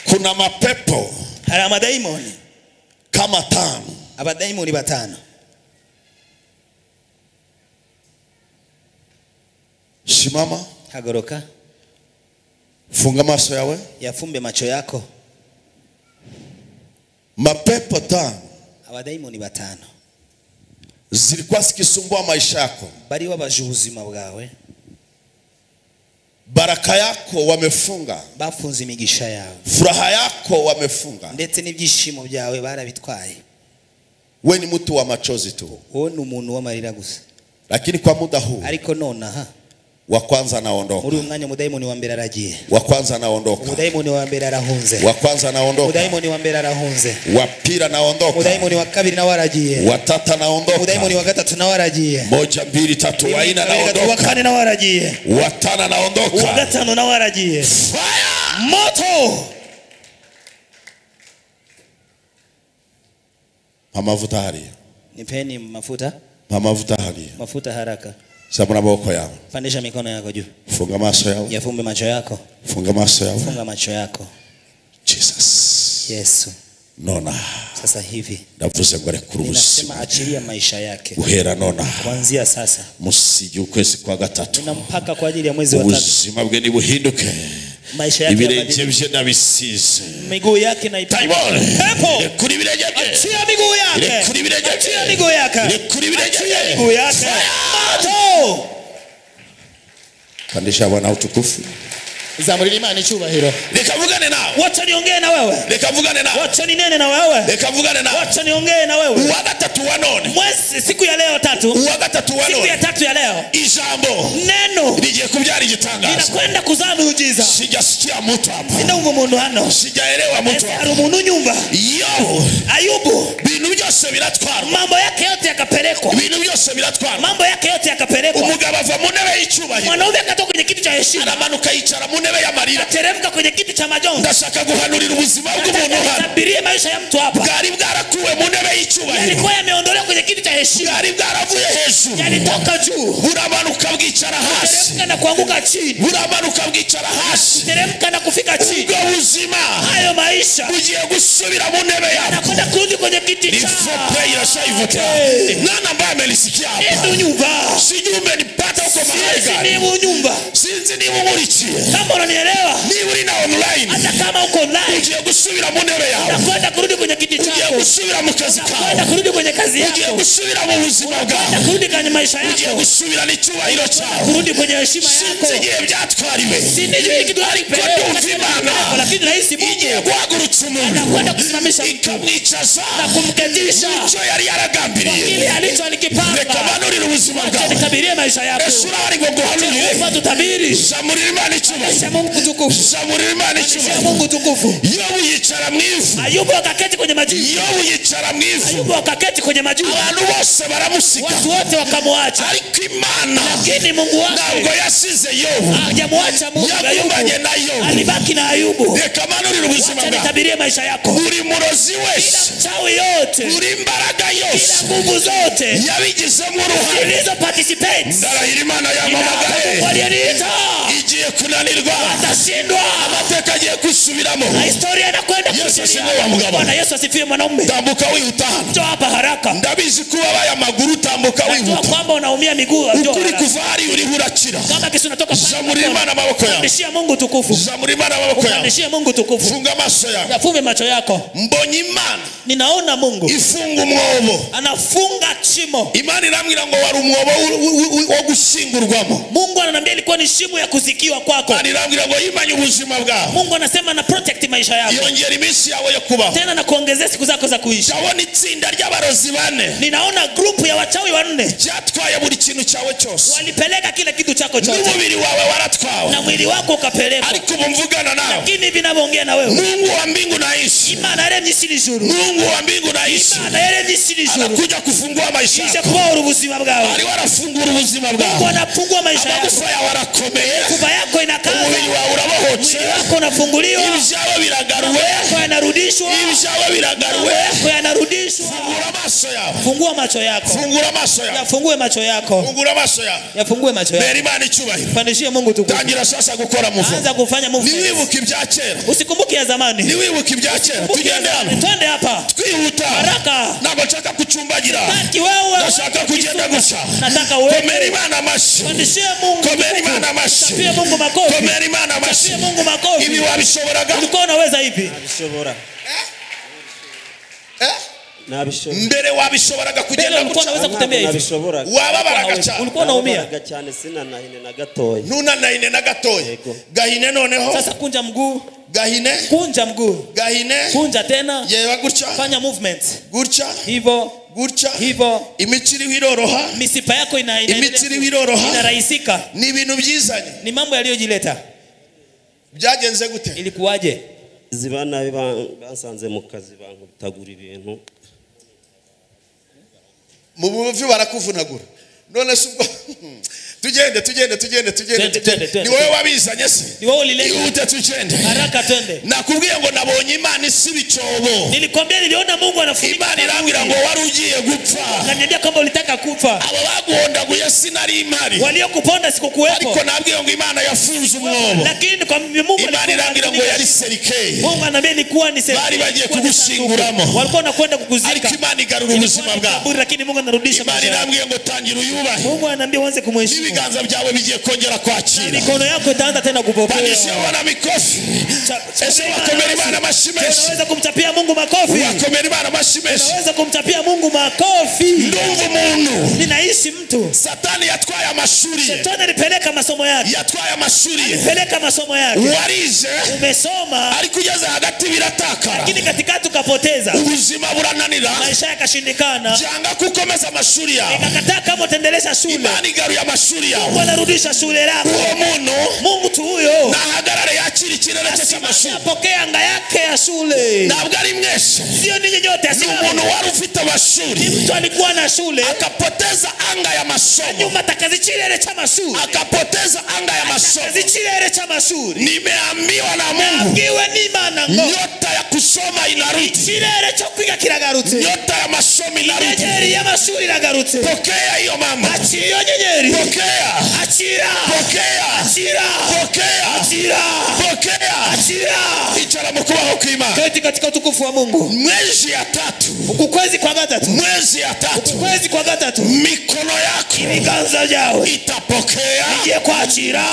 Kuna mapepo Haya madaimoni kama 5. abadaimoni 5. Simama, Hagoroka, funga maso yawe. yafumbe macho yako. Mapepo 5 Abadaimoni 5 zilikuwa zikisumbua maisha yako. bari wabaje ubuzima bwawe, Baraka yako wamefunga, bafunze imigisha yawe, furaha yako wamefunga. ndetse n'ibyishimo byawe barabitwaye. We ni mtu wa machozi tu, Wowe ni umuntu w'amarira gusa. lakini kwa muda huu Ariko nonaha wa kwanza anaondoka, muri uyu mwanya umudaimoni wa mbere aragiye, wa kwanza anaondoka, umudaimoni wa mbere arahunze, wa kwanza anaondoka, umudaimoni wa mbere arahunze, wa pili anaondoka, umudaimoni wa kabiri nawe aragiye, wa tatu anaondoka, umudaimoni wa gatatu nawe aragiye, 1 2 3, wa 4 wa anaondoka, kane nawe aragiye, wa 5 wa anaondoka. gatano nawe aragiye. Fire! Moto! Amavuta hariya, Nipeni mafuta, amavuta hariya. mafuta haraka. Sabuna maboko yawe, Pandisha mikono yako juu, funga maso yawe, yafumbe macho yako, funga maso yawe. funga macho yako. Jesus, Yesu, nona sasa hivi ndavuze ngo rekura ninasema ubuzima achilia maisha yake guhera nona kuanzia sasa, musigi ukwezi kwa 3, ninampaka kwa ajili ya mwezi wa 3. ubuzima bwe nibuhinduke, Maisha yake ibirenge yabadilike. bye nabisize. Miguu yake na Taimon, pepo, rekura ibirenge bye, achia miguu yake, rekura ibirenge achia bye, miguu yake, rekura ibirenge achia bye. miguu yake. Moto! Pandisha Bwana utukufu. Zamurira Imana icyubahiro. Reka mvugane nawe, Wacha niongee na wewe, reka mvugane nawe, wacha ninene na wewe, reka mvugane nawe. wacha niongee na wewe. Uwa 3 wa none, Mwezi siku ya leo 3, uwa 3 wa siku ya none, 3 ya leo, ijambo neno ligiye kubyara igitangaza. linakwenda kuzaa miujiza. Sijasikia mtu hapa, Ndumva umuntu hano, sijaelewa mtu hari hapa. umuntu nyumva. Yo, Ayubu, bintu byose biratwarwa, mambo yake yote yakapelekwa, ibintu byose biratwarwa. mambo yake yote yakapelekwa. Umugabo ava mu ntebe y'icyubahiro, Mwanaume akatoka kwenye kiti cha heshima, aramanuka yicara mu ntebe y'amarira. teremka kwenye kiti cha majonzi. Ndashaka guhanurira ubuzima bw'umuntu hano Tabirie maisha ya mtu hapa, bwari bwarakuwe mu ntebe y'icyubahiro, yalikuwa yameondolewa kwenye kiti cha heshima, bwari bwaravuye hejuru, yalitoka juu, buramanuka bwicara hasi, teremka na kuanguka chini, buramanuka bwicara hasi. teremka na kufika chini. Ubwo buzima Hayo maisha bugiye gusubira mu ntebe yabwo. nakwenda kurudi kwenye kiti Ni cha fope irashaivuta. Nani ambaye amelisikia hapa? ndio nyumba. Sijui umenipata huko mahali Sisi gani. ni nyumba. Sinzi niba umurikiye, Kama unanielewa, niba uri na online, hata kama uko online, ugiye gusubira mu ntebe yawe, nakwenda kurudi kwenye kiti ugiye chako, gusubira mu kazi nakwenda kawe, kurudi kwenye kazi ugiye yako, gusubira mu buzima nakwenda bwawe, kurudi kwenye maisha ugiye yako, gusubira n'icyubahiro cyawe. kurudi kwenye heshima Sinzi yako. igihe byatwariwe, Sijui kitu ariko ndumva Imana lakini rahisi igiye Mungu guhagurutsa umuntu anakwenda kusimamisha mtu ikamwicaza na kumketisha icyo yari yaragambiriye. kile alicho Reka alikipanga. manurire ubuzima bwawe. Nitabirie maisha yako. Yesu urahari ngo guhanurire. Yehova tutabiri. Zamurira Imana icyubahiro, Sha Mungu tukufu. zamurira Imana Sha icyubahiro. Mungu tukufu. Yobu yicara mu ivu, Ayubu akaketi kwenye majivu. Yobu yicara mu ivu, Ayubu akaketi kwenye majivu. abantu bose baramusika, Watu wote wakamwacha. ariko Imana Lakini Mungu ntabwo wake yasize Yobu, hajamwacha Mungu. yagumanye Ayubu na Yobu. alibaki na Ayubu. Reka manurire ubuzima Wacha bwawe. nitabirie maisha yako. Buri murozi Kila wese, mchawi yote, buri imbaraga kila yose nguvu zote yabigizemo uruhare, zilizo participate ndarahira Imana yamamagaye walioniita igiye kunanirwa, watashindwa, amateka agiye kwisubiramo. na historia inakwenda Yesu asifiwe wa mugabo. Bwana Yesu asifiwe mwanaume. Tambuka wihutana. Njoo hapa haraka. Ndabizi kuba baya maguru tambuka wihuta. Kwamba unaumia miguu njoo. Ukuri kuvari uri hurakira. Kama kisu natoka Zamurima na maboko yako. Ndishia Mungu tukufu. Zamurima na maboko yako. Ndishia Mungu tukufu. Funga macho yako. Yafunge macho yako. Mbonyi Imana. Ninaona Mungu. Ifunga umwobo. Anafunga chimo. Imana irambwira ngo wari umwobo wo gushingurwamo. Mungu ananiambia ilikuwa ni shimo ya kuzikiwa kwako. Imana irambwira ngo yimanye ubuzima bwawe. Mungu anasema na protect maisha yako. Yongera iminsi yawe yo kubaho. Tena na kuongezea siku zako za kuishi. Ndabona itsinda ry'abarozi bane. Ninaona group ya wachawi wanne. Cyatwaye buri kintu cyawe cyose. Walipeleka kila kitu chako chote. N'umubiri wawe waratwawe. Na mwili wako ukapeleka. Ariko mvugana nawe. Lakini vinavyoongea na wewe. Mungu wa mbingu na nchi. Imana yaremye isi n'ijuru. Mungu wa mbingu na nchi. Imana yaremye isi n'ijuru. Anakuja kufungua maisha yako. Kufungua ubuzima bwawe. Ali warafungura ubuzima bwawe. Mungu anafungua maisha yako. Amagufa yawe arakomeye. Kuva yako inakaa. Umubiri wawe urabohotse. Mwili wako unafunguliwa. Ibyawe biragaruwe. Yako yanarudishwa. Ibyawe biragaruwe. Yako yanarudishwa. Fungura macho yako. Fungua macho yako. Fungura macho yako. Yafungue macho yako. Fungura macho yako. Yafungue macho yako. Imana icyubahiro. Pandishie Mungu tukufu. Tangira sasa gukora muvumo. Anza kufanya movement. Niwibuke ibya kera. Usikumbuke ya zamani. Niwibuke ibya kera. Tugende hano. Twende hapa. Twihuta. Haraka. Ntabwo nshaka kucumbagira. Nataki wewe. Nashaka kugenda gusa. Nataka wewe. Komera Imana amashyi. Pandishie Mungu. Komera Imana amashyi. Tapia Mungu makofi. Komera Imana amashyi. Tapia Mungu makofi. Ibi wabishoboraga? Ulikuwa unaweza hivi? Nabishobora. Nabishobora. Mbere wabishoboraga kugenda ulikuwa unaweza kutembea hivi? Nabishobora. Wababaraga cyane. Ulikuwa unaumia? Cyane sinanahine na gatoya. Ntunanahine na gatoya. Gahine noneho. Sasa kunja mguu. Gahine. Kunja mguu. Gahine. Kunja tena. Yewe gutya. Fanya movement. Gutya. Hivyo. Gutya. Hivyo. Imitsi iroroha. Misipa yako imitsi iroroha. Inarahisika. Ni ibintu byizanye. Ni mambo yaliyojileta. Byagenze gute? Ilikuwaje? Zibana bansanze mu kazi bankutagura ibintu. Mu buvi barakuvunagura. None subwo tugende. Ni wowe wabizanye se? Ni wewe ulileta. Ihute tugende. Haraka twende. Nakubwiye ngo nabonye Imana isiba icyobo. Nilikwambia niliona Mungu anafunika. Imana irambwira ngo wari ugiye gupfa. Akaniambia kwamba ulitaka kufa. Abo baguhondaguye sinari imari. Waliokuponda sikukuwepo. Ariko nabwiye ngo Imana yafunze umwobo. Lakini kwa Mungu Imana irambwira ngo yari serikei. Mungu anambia ilikuwa ni serikei. Bari bagiye kugushinguramo. Walikuwa wanakwenda kukuzika. Ariko Imana igarura ubuzima bwawe. Lakini Mungu anarudisha maisha. Imana irambwira ngo tangira uyubahe. Mungu anambia uanze kumheshimu. Ibiganza byawe bigiye kongera kwakira. Mikono yako itaanza tena kupokea. Pandishia wana mikofi. Ese wakomera Imana mashimeshi. Unaweza kumtapia Mungu makofi. Wakomera Imana mashimeshi. Unaweza kumtapia Mungu makofi. Ndumva umuntu. Ninaishi mtu. Satani yatwaye amashuri. Satani alipeleka masomo yake. Yatwaye amashuri. Alipeleka masomo yake. Warize. Umesoma. Ariko ugeze hagati biratakara. Lakini katikati ukapoteza. Ubuzima burananira. Maisha yakashindikana. Janga kukomeza amashuri yawe. Ikakataa kama utendelesha shule. Imana igaruye amashuri yawe. Mungu anarudisha shule lako. Uwo muntu. Mungu tu huyo. Na hagarare yakira ikirere cye cy'amashuri. Apokea anga yake ya shule. Ntabwo ari mwese. Sio ninyi nyote. Ni umuntu wari ufite amashuri. Mtu alikuwa na shule. Akapoteza anga ya masomo. Nyuma takazikirere cy'amashuri. Akapoteza anga ya masomo. Takazikirere cy'amashuri. Nimeambiwa na Mungu. Ngiwe n'Imana ngo. Nyota ya kusoma inarudi. Ikirere cyo kwiga kiragarutse. Nyota ya masomo inarudi. Inyenyeri y'amashuri iragarutse. Pokea hiyo mama. Achira iyo nyenyeri. Pokea. Achira. Pokea. Achira. Pokea. Achira. Pokea. Achira. Icara mu kubaho kw'Imana. Kati katika utukufu wa Mungu. Mwezi ya 3. Ukwezi kwa gatatu. Mwezi ya 3. Ukwezi kwa gatatu. Mikono yako. Ibiganza byawe. Itapokea. Igiye kwakira.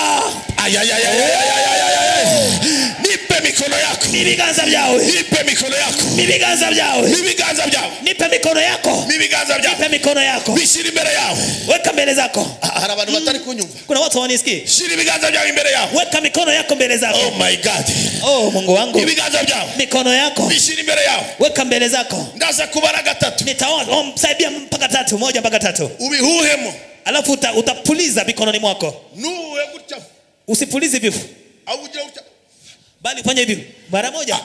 Nipe mikono yako. Ibiganza byawe. Nipe mikono yako. Ibiganza byawe. Ibiganza byawe. Nipe mikono yako. Ibiganza byawe. Nipe mikono yako. Bishira imbere yawe. Weka mbele zako. Hari abantu batari kunyumva. Kuna watu hawanisikii. Shira ibiganza byawe imbere yawe. Weka mikono yako mbele zako. Oh my God. Oh Mungu wangu. Ibiganza byawe. Mikono yako. Bishira imbere yawe. Weka mbele zako. Ndaza kubara gatatu. Nitaona msaidia mpaka 3, 1 mpaka 3. Ubihuhemo. Alafu utapuliza mikononi mwako. Nuwe gutya. Usipulize vifu. Au uje gutya. Bali fanya hivi mara moja.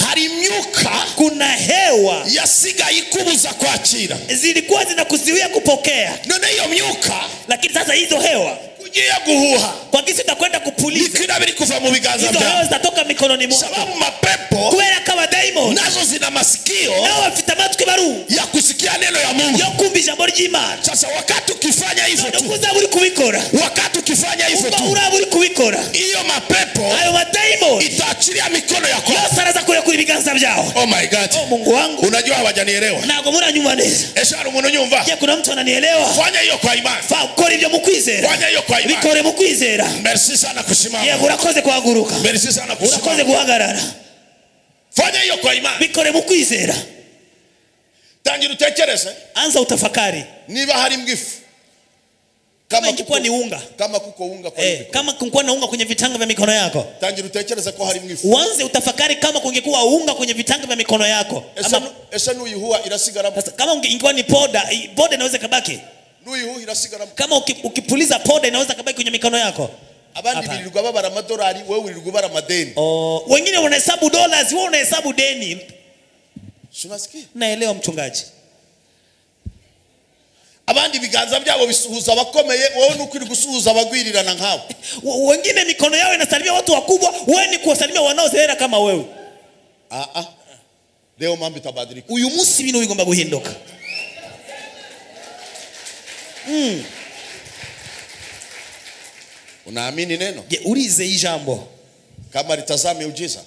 Hari myuka. Kuna hewa yasigaye ikubuza kwakira. Zilikuwa zinakuzuia kupokea. None hiyo myuka. Lakini sasa hizo hewa kugiye guhuha. Kwa kisi utakwenda kupuliza. Nikira biri kuva mu biganza byawe. Hizo hewa zitatoka mikononi mwako. Sababu mapepo. Kubera kama daimon. Nazo zina masikio. Nao bafite amatwi baru. Ya kusikia neno ya Mungu. Yo kumva ijambo ry'Imana. Sasa wakati ukifanya hivyo tu. Ukuza buri kubikora. Wakati ukifanya hivyo tu. Uraba uri kubikora. Hiyo mapepo. Ayo daimoni itaachilia mikono yako. yose araza kurekura ibiganza byao. Oh my God. Oh Mungu wangu. Unajua hawajanielewa. Ntabwo muranyumva neza. Eshara umuntu nyumva. Je, kuna mtu ananielewa? Fanya hiyo kwa imani. Kora ibyo mukwizera. Fanya hiyo kwa imani. Bikore mukwizera. Merci sana kusimama. Ye, urakoze kuhaguruka. Merci sana kusimama. Urakoze guhagarara. Fanya hiyo kwa imani. Bikore mukwizera. Tangira utekereze. Anza utafakari. Niba hari mgifu. Kama ingekuwa ni unga. Kama kuko unga kwa hiyo. Kama kungekuwa na unga kwenye vitanga vya mikono yako. Tangira utekereze ko hari mgifu. Uanze utafakari kama kungekuwa unga kwenye vitanga vya mikono yako. Esa nuyihua irasigara. Kama ingekuwa ni poda inaweza kabaki. Nuyihua irasigara. Kama ukipuliza poda inaweza kabaki kwenye mikono yako. Abandi birirwa babara amadolari, wewe wirirwa bara madeni. Wengine wanahesabu dollars, wewe unahesabu deni. Unasikia? Naelewa mchungaji. Abandi biganza byabo bisuhuza abakomeye, wowe nukuri gusuhuza abagwirirana nkawe. Wengine mikono yao inasalimia watu wakubwa, wewe ni kuwasalimia wanaozeera kama wewe. Leo mambo itabadilika. Uyu munsi ibintu bigomba guhinduka. Unaamini neno? Je, urize ijambo? Kama litazame ujiza.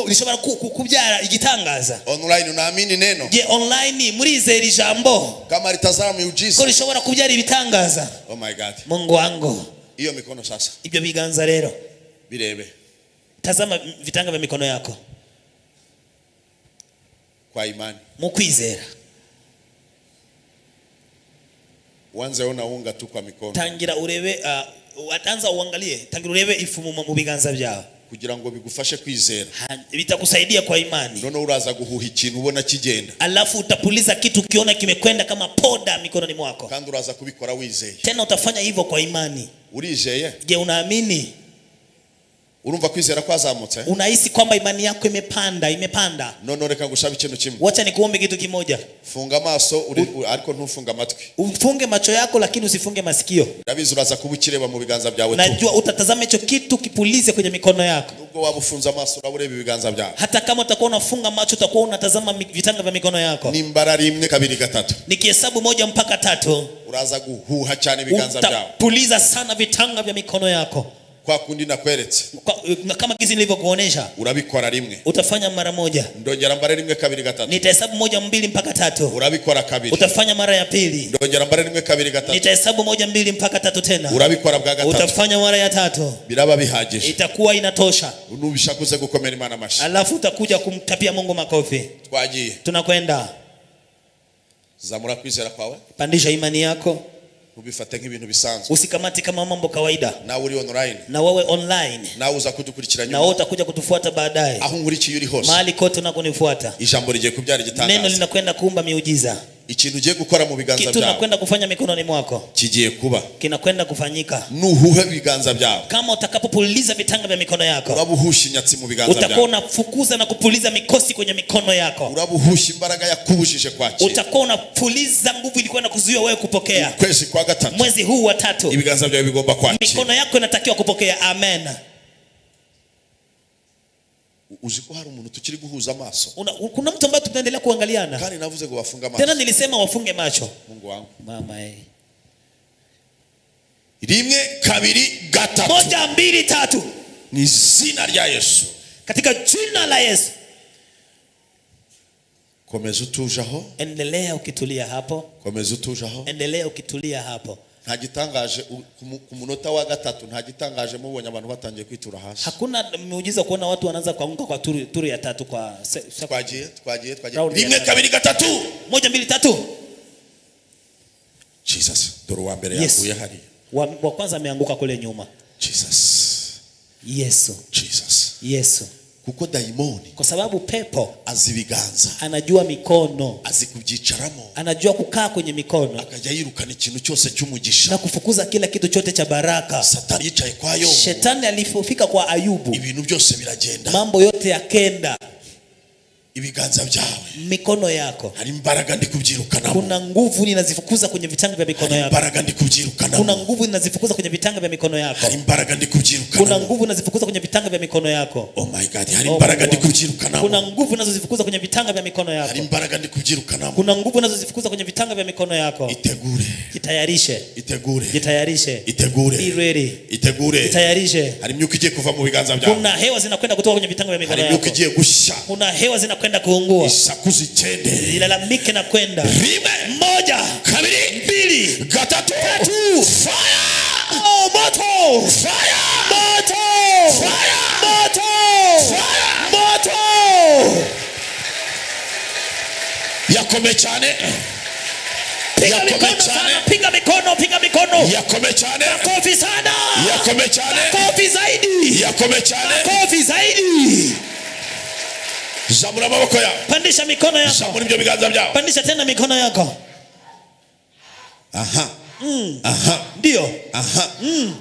Lishobora kubyara igitangaza. Online unaamini neno? Je, online murize ijambo? Kama litazame ujiza. Lishobora kubyara ibitangaza. Oh my God. Mungu wangu. Hiyo mikono sasa. Ibyo biganza rero. Birebe. Tazama vitanga vya mikono yako. Kwa imani. Mukwizera. Wanze ona unga tu kwa mikono. Tangira urebe watanza uangalie, tangira urebe ifu mu biganza byawe. Kugira ngo bigufashe kwizera. Bitakusaidia kwa imani. None uraza guhuha ikintu ubona kigenda. Alafu utapuliza kitu ukiona kimekwenda kama poda mikononi mwako. Kandi uraza kubikora wizeye. Tena utafanya hivyo kwa imani. Urizeye? Je, unaamini? Urumva kwizera kwazamutse? Unahisi kwamba imani yako imepanda? None reka ngushabe ikintu kimwe. Wacha nikuombe kitu kimoja. Funga amaso ariko ntufunga amatwi. Ufunge macho yako lakini usifunge masikio. Ndabizi uraza kubukireba mu biganza byawe tu. Najua utatazama hicho kitu kipulize kwenye mikono yako. Nubwo wabufunza amaso urabure ibiganza byawe. Hata kama utakuwa unafunga macho utakuwa unatazama vitanga vya mikono yako. Ni mbara 1 2 3. Nikihesabu 1 mpaka 3. Uraza guhuha cyane ibiganza byawe. Utapuliza sana vitanga vya mikono yako. Kwa kundi nakweretse. Kama gizi nilivyokuonesha. Urabikora rimwe. Utafanya mara moja. Ndongera mbare 1 2 3. Nitahesabu 1 2 mpaka 3. Urabikora kabiri. Utafanya mara ya pili. Ndongera mbare 1 2 3. Nitahesabu 1 2 mpaka 3 tena. Urabikora bwa gatatu. Utafanya mara ya 3. Biraba bihagije. Itakuwa inatosha. Unubishakuze gukomera Imana mashi. Alafu utakuja kumtapia Mungu makofi. Twagiye. Tunakwenda. Zamura kwizera kwawe. Pandisha imani yako. Ubifate nk'ibintu bisanzwe. Usikamati kama mambo kawaida. Na uri online. Na wewe online. Na uza kudukurikiranya. Na wewe utakuja kutufuata baadaye. Aho nkurikiye uri hose. Mahali kote unakonifuata. Ijambo rije kubyara igitangaza. Neno linakwenda kuumba miujiza. Ikintu ugiye gukora mu biganza byawe. Kitu nakwenda kufanya mikononi mwako. Kigiye kuba. Kinakwenda kufanyika. Nuhuhe biganza byawe. Kama utakapopuliza vitanga vya mikono yako. Urabuhusha inyatsi mu biganza byawe. Utakuwa unafukuza na kupuliza mikosi kwenye mikono yako. Urabuhusha imbaraga yakubujije kwakira. Utakuwa unapuliza nguvu ilikuwa inakuzuia wewe kupokea. Kwezi kwa gatatu. Mwezi huu wa 3. Ibiganza byawe bigomba kwakira. Mikono yako inatakiwa kupokea. Amen. Uziko hari umuntu tukiri guhuza amaso. Kuna mtu ambaye tunaendelea kuangaliana. Kandi navuze ngo wafunga maso. Tena nilisema wafunge macho. Mungu wangu. Mama 1 2 3. 1 2 3. Ni jina la Yesu. Katika jina la Yesu. Komeza utujaho. Endelea ukitulia hapo. Komeza utujaho. Endelea ukitulia hapo. Nta gitangaje ku munota wa gatatu, nta gitangaje mubonye abantu batangiye kwitura hasi. Hakuna muujiza kuona watu wanaanza kuanguka kwa turu ya 3 kwa twagiye 1 2 3. 1 2 3. Jesus, Dore wa mbere yaguye hari. Wa kwanza ameanguka kule nyuma. Jesus. Yesu. Kuko daimoni. Kwa sababu pepo azibiganza. Anajua mikono. Azikubyicaramo. Anajua kukaa kwenye mikono. Akajya yirukana ikintu cyose cy'umugisha. Na kufukuza kila kitu chote cha baraka. Satani yicaye kwa Ayubu. Shetani alifika kwa Ayubu. Ibintu byose biragenda. Mambo yote yakenda. ibiganza byawe, mikono yako, hari imbaraga ndi kubyirukana, kuna nguvu ninazifukuza kwenye vitanga vya mikono yako, imbaraga ndi kubyirukana, kuna nguvu ninazifukuza kwenye vitanga vya mikono yako, hari imbaraga ndi kubyirukana, kuna nguvu ninazifukuza kwenye vitanga vya mikono yako. Oh my God, hari imbaraga ndi kubyirukana, kuna nguvu ninazozifukuza kwenye vitanga vya mikono yako, hari imbaraga ndi kubyirukana, kuna nguvu ninazozifukuza kwenye vitanga vya mikono yako. Itegure, jitayarishe, itegure, jitayarishe, itegure, be ready, itegure, jitayarishe. hari imyuka igiye kuva mu biganza byawe, kuna hewa zinakwenda kutoka kwenye vitanga vya mikono yako, hari imyuka igiye gusha, kuna hewa zinakwenda kuungua, isakuzi chende, ilalamike na kwenda, rime, moja, kabiri, mbili, gatatu, fire, oh, moto, fire, moto, fire, moto, fire, moto. yakome cyane, Piga mikono sana, piga mikono, piga mikono. yakome cyane, Makofi sana, yakome cyane, makofi zaidi, yakome cyane, makofi zaidi. zamura amaboko yawe, Pandisha mikono yako, zamura ibyo biganza byawe, pandisha tena mikono yako. aha, aha, Ndio, aha,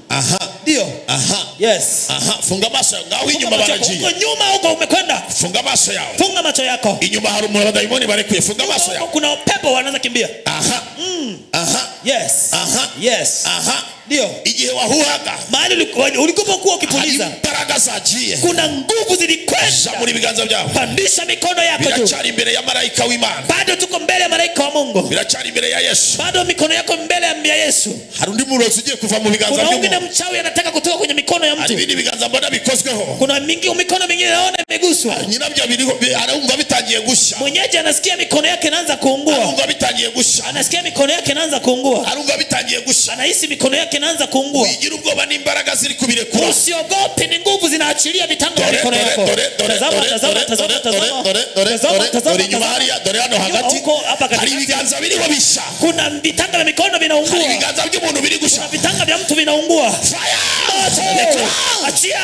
aha, ndio, aha, yes. aha, funga maso ngaho inyuma baragiye, Huko nyuma huko umekwenda, funga maso yawe, funga macho yako. inyuma hari umuntu abadayimoni barekuye, funga maso yawe, Kuna upepo wanaanza kimbia. aha, aha, Yes, aha, yes, aha, ndio. igihe wahuhaga, Mahali ulikopokuwa hari ukipuliza, imbaraga zagiye, kuna nguvu zilikwenda. zamura ibiganza byawe, Pandisha mikono yako juu. biracyari imbere ya marayika w'Imana, Bado tuko mbele ya malaika wa Mungu, biracyari imbere ya Yesu, bado mikono yako mbele ya Yesu. hari undi murozi ugiye kuva mu biganza Kuna wengine by'umuntu, mchawi anataka kutoka kwenye mikono ya hari mtu. ibindi biganza mbona bikozweho, Kuna mikono mingine naona imeguswa. nyirabyo biriho, arumva bitangiye gushya, Mwenyeji anasikia mikono yake inaanza kuungua, arumva bitangiye gushya, anasikia mikono yake inaanza kuungua, arumva bitangiye gushya, anahisi mikono yake inaanza kuungua. wigira ubwoba n'imbaraga ziri kubirekura, Usiogope, ni nguvu zinaachilia vitanga vya mikono yako. dore inyuma hariya, dore hano hagati, hari ibiganza biriho bisha, Kuna vitanga vya mikono hari vinaungua, ibiganza by'umuntu biri gusha, kuna vitanga vya mtu vinaungua. fire, Achia,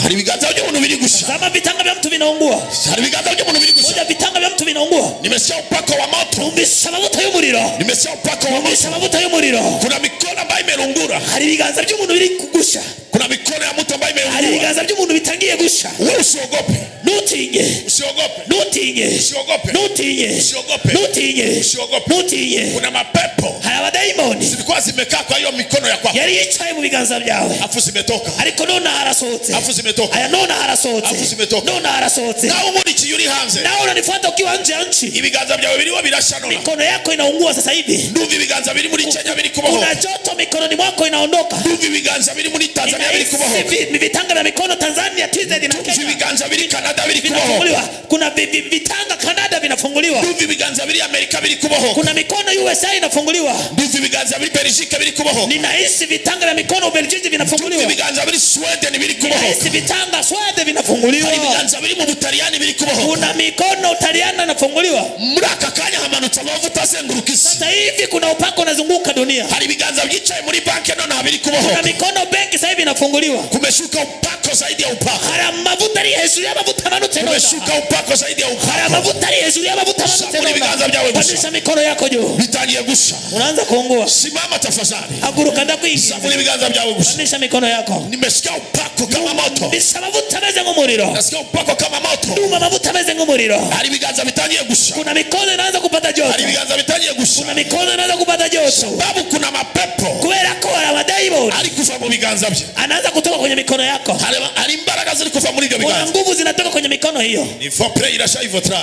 hari ibiganza by'umuntu biri gusha, zama vitanga vya mtu vinaungua. hari ibiganza by'umuntu biri gusha, Moja, vitanga vya mtu vinaungua. nimesikia upako wa moto, Umbisha mavuta y'umuriro, nimesikia upako wa umbisha moto, mavuta y'umuriro. kuna mikono ambayo imerungura, Hari ibiganza by'umuntu biri kugusha, kuna mikono ya mtu ambayo hari imerungura, ibiganza by'umuntu bitangiye gusha. wewe usiogope, Nutinye, usiogope, nutinye, usiogope, nutinye, usiogope, nutinye, usiogope, nutinye. kuna mapepo Hari abadayimoni zilikuwa zimekaa kwa hiyo mikono ya kwako, yari yicaye mu biganza byawe, afu zimetoka, ariko none harasohotse, afu zimetoka, aya none harasohotse, afu zimetoka, none harasohotse. nawe umurikiye uri hanze, Nawe unanifuata ukiwa nje ya nchi, ibiganza byawe biriho birashanura, mikono yako inaungua sasa hivi. ndumva ibiganza biri muri Kenya biri kubohoka, Kuna joto mikononi mwako inaondoka. ndumva ibiganza biri muri Tanzania biri kubohoka, Vitanga vya mikono Tanzania, TZ na ndumva Kenya ibiganza biri Canada biri kubohoka, vinafunguliwa. Kuna vitanga Canada vinafunguliwa. ndumva ibiganza biri Amerika biri kubohoka, Kuna mikono USA inafunguliwa. ndumva ibiganza biri Belgique biri kubohoka, Ninahisi vitanga vya mikono Ubelgiji ndumva vinafunguliwa. ibiganza biri Sweden biri kubohoka, Ninahisi vitanga Sweden vinafunguliwa. hari ibiganza biri mu Butaliyani biri kubohoka, Kuna mikono Utaliana inafunguliwa. muri aka kanya hamanutse amavuta azenguruka isi, Sasa hivi kuna upako unazunguka dunia. hari ibiganza byicaye muri banki none habiri Kuna kubohoka, mikono benki sasa hivi inafunguliwa. kumeshuka upako zaidi ya upako, Hari mavuta ari hejuru y'amavuta manutse none. kumeshuka upako zaidi ya Hari upako, mavuta ari hejuru y'amavuta manutse Samuri ibiganza byawe none. gusa. Pandisha mikono yako juu. bitangiye gusha, Unaanza kuungua. simama tafadhali, Haguruka ndakwingiza. samuri ibiganza byawe gusa, Pandisha mikono yako. nimesikia upako kama moto, Bisha mavuta ameze nk'umuriro. nasikia upako kama moto, Duma mavuta ameze nk'umuriro. hari ibiganza bitangiye gusha, Kuna mikono inaanza kupata joto. hari ibiganza bitangiye gusha, Kuna mikono inaanza kupata joto. sababu kuna mapepo Kubera ko hari abadayimoni ari kuva mu biganza bye, anaanza kutoka kwenye mikono yako. hari imbaraga ziri kuva muri ibyo Kuna biganza, nguvu zinatoka kwenye mikono hiyo. il faut pray irasha ivotra,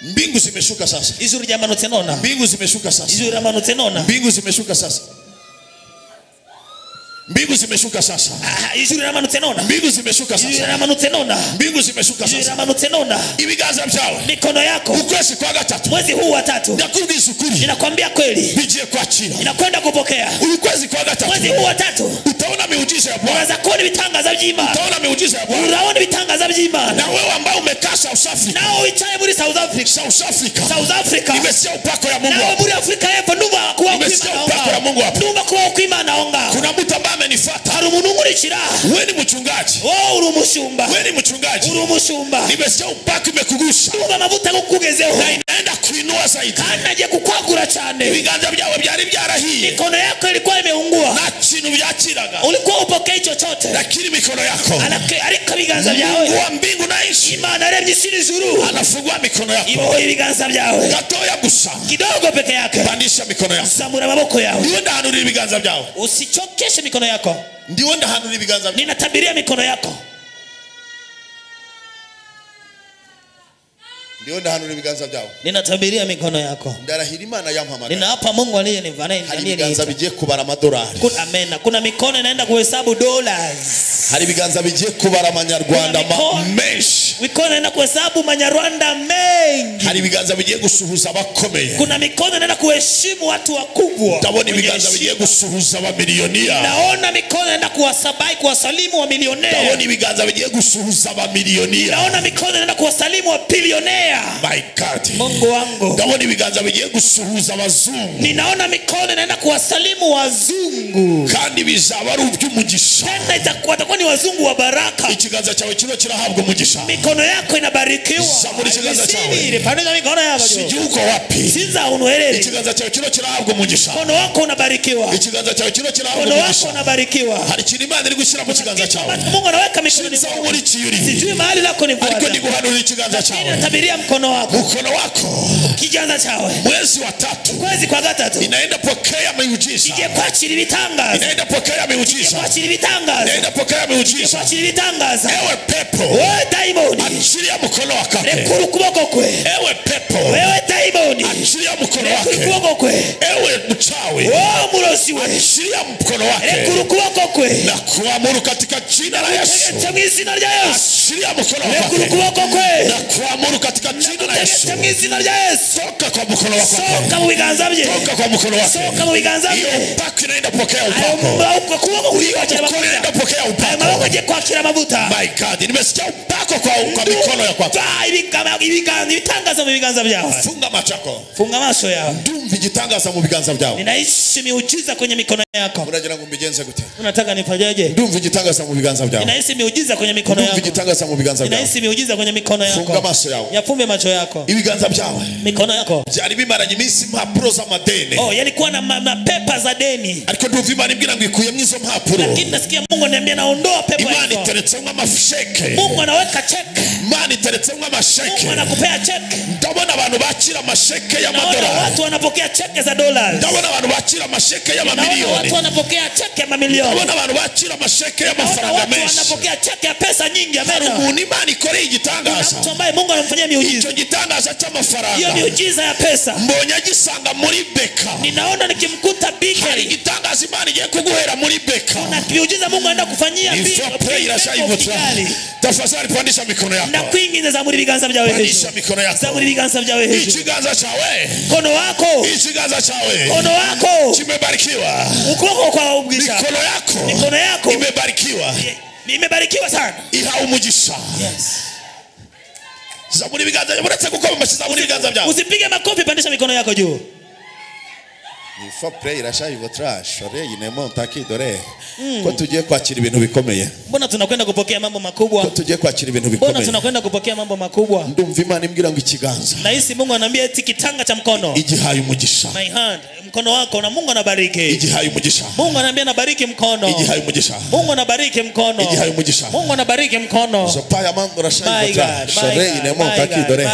mbingu zimeshuka sasa, Ijuru ryamanutse nona. mbingu zimeshuka sasa, Ijuru ryamanutse nona. mbingu zimeshuka sasa, mbingu zimeshuka sasa, Ijuru ryamanutse nona. mbingu zimeshuka Ijuru sasa, ryamanutse nona. mbingu zimeshuka Ijuru sasa, ryamanutse nona. ibiganza byawe Mikono yako ukwezi kwa gatatu, mwezi huu wa 3, ndakubwiza ukuri, ninakwambia kweli, bigiye kwakira, inakwenda kupokea. uyu kwezi kwa gatatu Mwezi huu wa 3 utaona miujiza ya Bwana, unaanza kuona ibitangaza by'Imana. utaona miujiza ya Bwana, Unaona ibitangaza by'Imana. na wewe ambao umekaa South Africa, Nao wicaye muri South Africa. South Africa, South Africa. nimesikia upako ya Mungu Nawe hapa, muri Afrika y'Epfo ndumva kuba nimesikia kw'Imana upako ya onga. Mungu hapa, Ndumva kuba kw'Imana onga. kuna mtu ambaye amenifuata, Hari umuntu unkurikira. wewe ni mchungaji, Wowe uri umushumba. wewe ni mchungaji, Uri umushumba. nimesikia upako imekugusa, Ndumva amavuta kukugezeho. na inaenda kuinua zaidi, Kandi nagiye kukwagura cyane. ibiganza byawe byari byarahiye, Mikono yako ilikuwa imeungua. na kintu byakiraga ulikuwa upokei chochote lakini mikono yako ariko ibiganza byawe Mungu wa mbingu na nchi Imana yaremye isi n'ijuru anafungua mikono yako ibohoye ibiganza byawe gatoya gusa kidogo peke yake pandisha mikono yako samura maboko yawe ndiwe ndahanura ibiganza byawe usichokeshe mikono yako ndiwe ndahanura ibiganza byawe ninatabiria mikono yako ndiwe ndahanura ibiganza byawe ninatabiria mikono yako ndarahira Imana yampamagara ninaapa Mungu aliyenivana hari ibiganza bigiye kubara amadolari amen kuna mikono inaenda kuhesabu dollars hari ibiganza bigiye kubara amanyarwanda menshi mikono inaenda kuhesabu manyarwanda mengi hari ibiganza bigiye gusuhuza abakomeye kuna mikono inaenda kuheshimu watu wakubwa ndabona ibiganza bigiye gusuhuza abamilionia naona mikono inaenda kuwasabai kuwasalimu wa milionea ndabona ibiganza bigiye gusuhuza abamilionia naona mikono inaenda kuwasalimu wa bilionea my God Mungu wangu ndabona ibiganza bigiye gusuhuza abazungu ninaona mikono inaenda kuwasalimu wazungu kandi bizaba ari iby'umugisha tena itakuwa ni wazungu wa baraka ikiganza cyawe kino kirahabwa umugisha mikono yako inabarikiwa zamura ikiganza cyawe pandisha mikono yako sijui uko wapi sinza unuherere ikiganza cyawe kino kirahabwa umugisha mkono wako unabarikiwa ikiganza cyawe kino kirahabwa mkono umugisha wako unabarikiwa hari kintu Imana iri gushyira mu kiganza cyawe Mungu anaweka mikononi mwako sijui mahali lako ni ariko ndi guhanura ikiganza cyawe natabiria mkono wako kiganza cyawe mwezi wa 3 mwezi kwa gatatu inaenda pokea miujiza ije kwakira ibitangaza inaenda pokea miujiza kwakira ibitangaza inaenda pokea miujiza kwakira ibitangaza ewe pepo wewe daimoni achilia mkono wako rekura ukuboko kwe ewe pepo wewe daimoni achilia mkono wako rekura ukuboko kwe ewe mchawi wewe murozi we achilia mkono wako rekura ukuboko kwe na kuamuru katika jina la Yesu mwizina rya Yesu achilia mkono wako rekura ukuboko kwe na kuamuru katika jina la Yesu mwizina rya Yesu toka kwa mkono wako soka mu biganza bye toka kwa mkono wako soka mu biganza bye upako inaenda pokea upako uko kuboko inaenda pokea upako maboko je kwakira mabuta my God nimesikia upako kwa mikono yako ibitangaza mu biganza byawe funga macho yako funga macho yawe ndumva igitangaza mu biganza byawe ninaishi miujiza kwenye mikono yako unagira ngo mbigenze gute unataka nifanyaje ndumva igitangaza mu biganza byawe ninaishi miujiza kwenye mikono yako ndumva igitangaza mu biganza byawe ninaishi miujiza kwenye mikono yako funga macho yawe yafumbe macho yako ibiganza byawe mikono yako byari bimaranye iminsi impapuro z'amadeni yalikuwa na mapepa za deni ariko ndumva Imana imbwira ngo ikuyemo izo mpapuro lakini nasikia Mungu ananiambia naondoa pepa hizo Imana iteretsemo amasheke Mungu anaweka cheke Imana iteretsemo amasheke Mungu anakupea cheke ndabona abantu bakira amasheke y'amadolari watu wanapokea cheke za dollars ndabona abantu bakira amasheke y'amamiliyoni watu wanapokea cheke ya mamilioni ndabona abantu bakira amasheke y'amafaranga menshi watu wanapokea cheke ya pesa nyingi hari umuntu Imana ikoreye igitangaza mtu ambaye Mungu anamfanyia miujiza icyo gitangaza cy'amafaranga hiyo miujiza ya pesa mbonye agisanga muri beka ninaona nikimkuta bika hari igitangaza Imana igiye kuguhera muri beka na miujiza Mungu anaenda kufanyia bika tafadhali pandisha mikono yako na kuingiza za muri biganza byawe pandisha mikono yako za muri biganza byawe hejuru ikiganza cyawe mkono wako ikiganza cyawe mkono wako kimebarikiwa ukoko kwa ubwisha mikono yako imebarikiwa sana iha umugisha yes za muri biganza uretse gukoma amashiza muri biganza byawe usipige makofi pandisha mikono yako juu il faut prier irashaje votre chore inemo taki dore ko tugiye kwakira ibintu bikomeye mbona tunakwenda kupokea mambo makubwa ko tugiye kwakira ibintu bikomeye mbona tunakwenda kupokea mambo makubwa ndumva Imana imbwira ngo ikiganza na hisi Mungu ananiambia eti kitanga cha mkono igihaye umugisha my hand mkono wako na Mungu anabariki igihaye umugisha Mungu ananiambia nabariki mkono igihaye umugisha Mungu anabariki mkono igihaye umugisha Mungu anabariki mkono zopaya mando rashaje votre chore inemo taki dore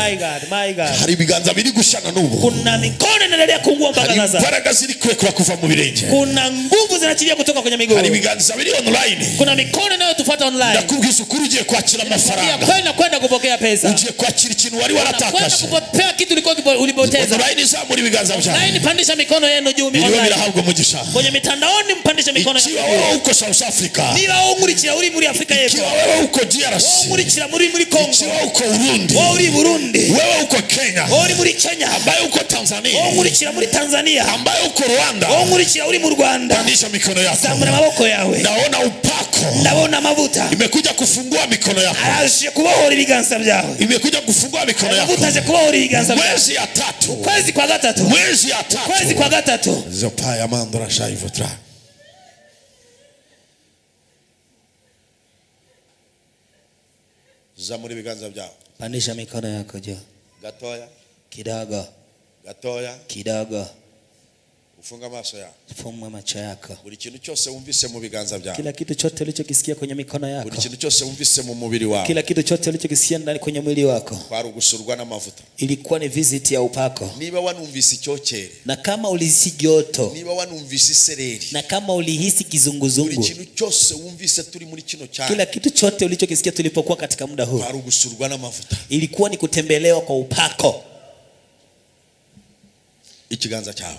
my God hari biganza biri gushana nubu kuna mikono inaendelea kuungua mpaka sasa imbaraga ziri kwekura kuva mu birenge kuna nguvu zinachilia kutoka kwenye miguu hari biganza biri online kuna mikono inayotufuata online ndakubwiza ukuri ugiye kwakira amafaranga kwenda kupokea pesa ugiye kwakira ikintu wari waratakaje kwenda kupokea kitu ulipoteza online za muri biganza byawe online pandisha mikono yenu juu online birahabwa umugisha kwenye mitandaoni mpandishe mikono yenu wewe uko South Africa niba ungurikira uri muri Afrika y'Epfo wewe uko DRC ungurikira muri Congo wewe uko Burundi wewe uri Burundi wewe uko Kenya wewe uri muri Kenya ambaye uko Tanzania wewe ungurikira muri Tanzania ambaye uko Rwanda wewe ungurikira uri mu Rwanda pandisha mikono yako zamura maboko yawe naona upako naona mavuta imekuja kufungua mikono yako aje kubohora ibiganza byawe imekuja kufungua mikono yako mavuta aje kubohora ibiganza byawe mwezi ya 3 mwezi kwa gatatu mwezi ya 3 mwezi kwa gatatu zopaya mandra shai votre za muri biganza byawe pandisha mikono yako juu gatoya kidogo gatoya kidogo ufunga amaso yako. Fumua macho yako. Buri kintu cyose wumvise mu biganza byawe. Kila kitu chote ulichokisikia kwenye mikono yako. Buri kintu cyose wumvise mu mubiri wawe. Kila kitu chote ulichokisikia ndani kwenye mwili wako. Kwari ugusurwa n'amavuta. Ilikuwa ni visit ya upako. Niba wanumvise icyokere. Na kama ulihisi joto. Niba wanumvise isereri. Na kama ulihisi kizunguzungu. Buri kintu cyose wumvise turi muri kino cyane. Kila kitu chote ulichokisikia tulipokuwa katika muda huu. Kwari ugusurwa n'amavuta. Ilikuwa ni kutembelewa kwa upako. Ikiganza cyawe.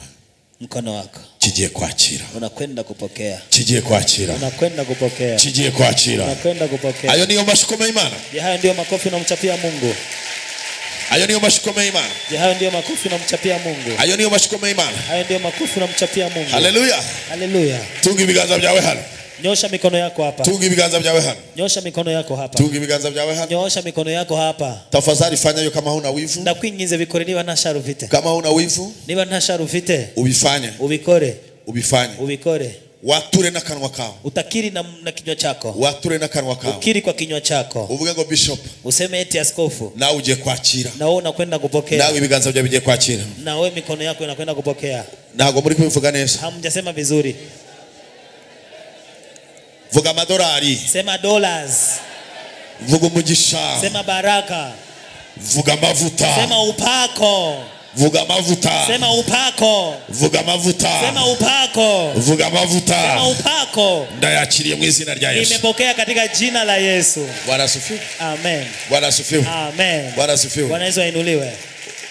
Mkono wako kigiye kwakira. Unakwenda kupokea. Kigiye kwakira. Unakwenda kupokea. Kigiye kwakira. Unakwenda kupokea. Ayo niyo mashikome y'Imana. Je, hayo ndio makofi unamchapia Mungu? Ayo niyo mashikome y'Imana. Je, hayo ndio makofi unamchapia Mungu? Ayo niyo mashikome y'Imana. Hayo ndio makofi unamchapia Mungu. Haleluya. Haleluya. Tunga ibiganza byawe hano. Nyosha mikono yako hapa. Tunga ibiganza byawe hano. Nyosha mikono yako hapa. Tunga ibiganza byawe hano. Nyosha mikono yako hapa. Tafadhali fanya hiyo kama huna wivu. Ndakwinginze bikore niba ntasharu ufite. Kama huna wivu. Niba ntasharu ufite. Ubifanye. Ubikore. Ubifanye. Ubikore. Wature na kanwa kao. Utakiri na kinywa chako. Wature na kanwa kao. Ukiri kwa kinywa chako. Uvuge ngo bishop. Useme eti askofu. Na uje kwakira. Na wewe unakwenda kupokea. Na ibiganza byawe bigiye kwakira. Na wewe mikono yako inakwenda kupokea. Ntago muri kubivuga neza. Hamjasema vizuri. Vuga amadolari. Sema dollars. Vuga umugisha. Sema baraka. Vuga amavuta. Sema upako. Vuga amavuta. Sema upako. Vuga amavuta. Sema upako. Vuga amavuta. Sema upako. Ndayakiriye mu izina rya Yesu. Nimepokea katika jina la Yesu. Bwana asifiwe. Amen. Bwana asifiwe. Amen. Bwana asifiwe. Bwana Yesu ainuliwe.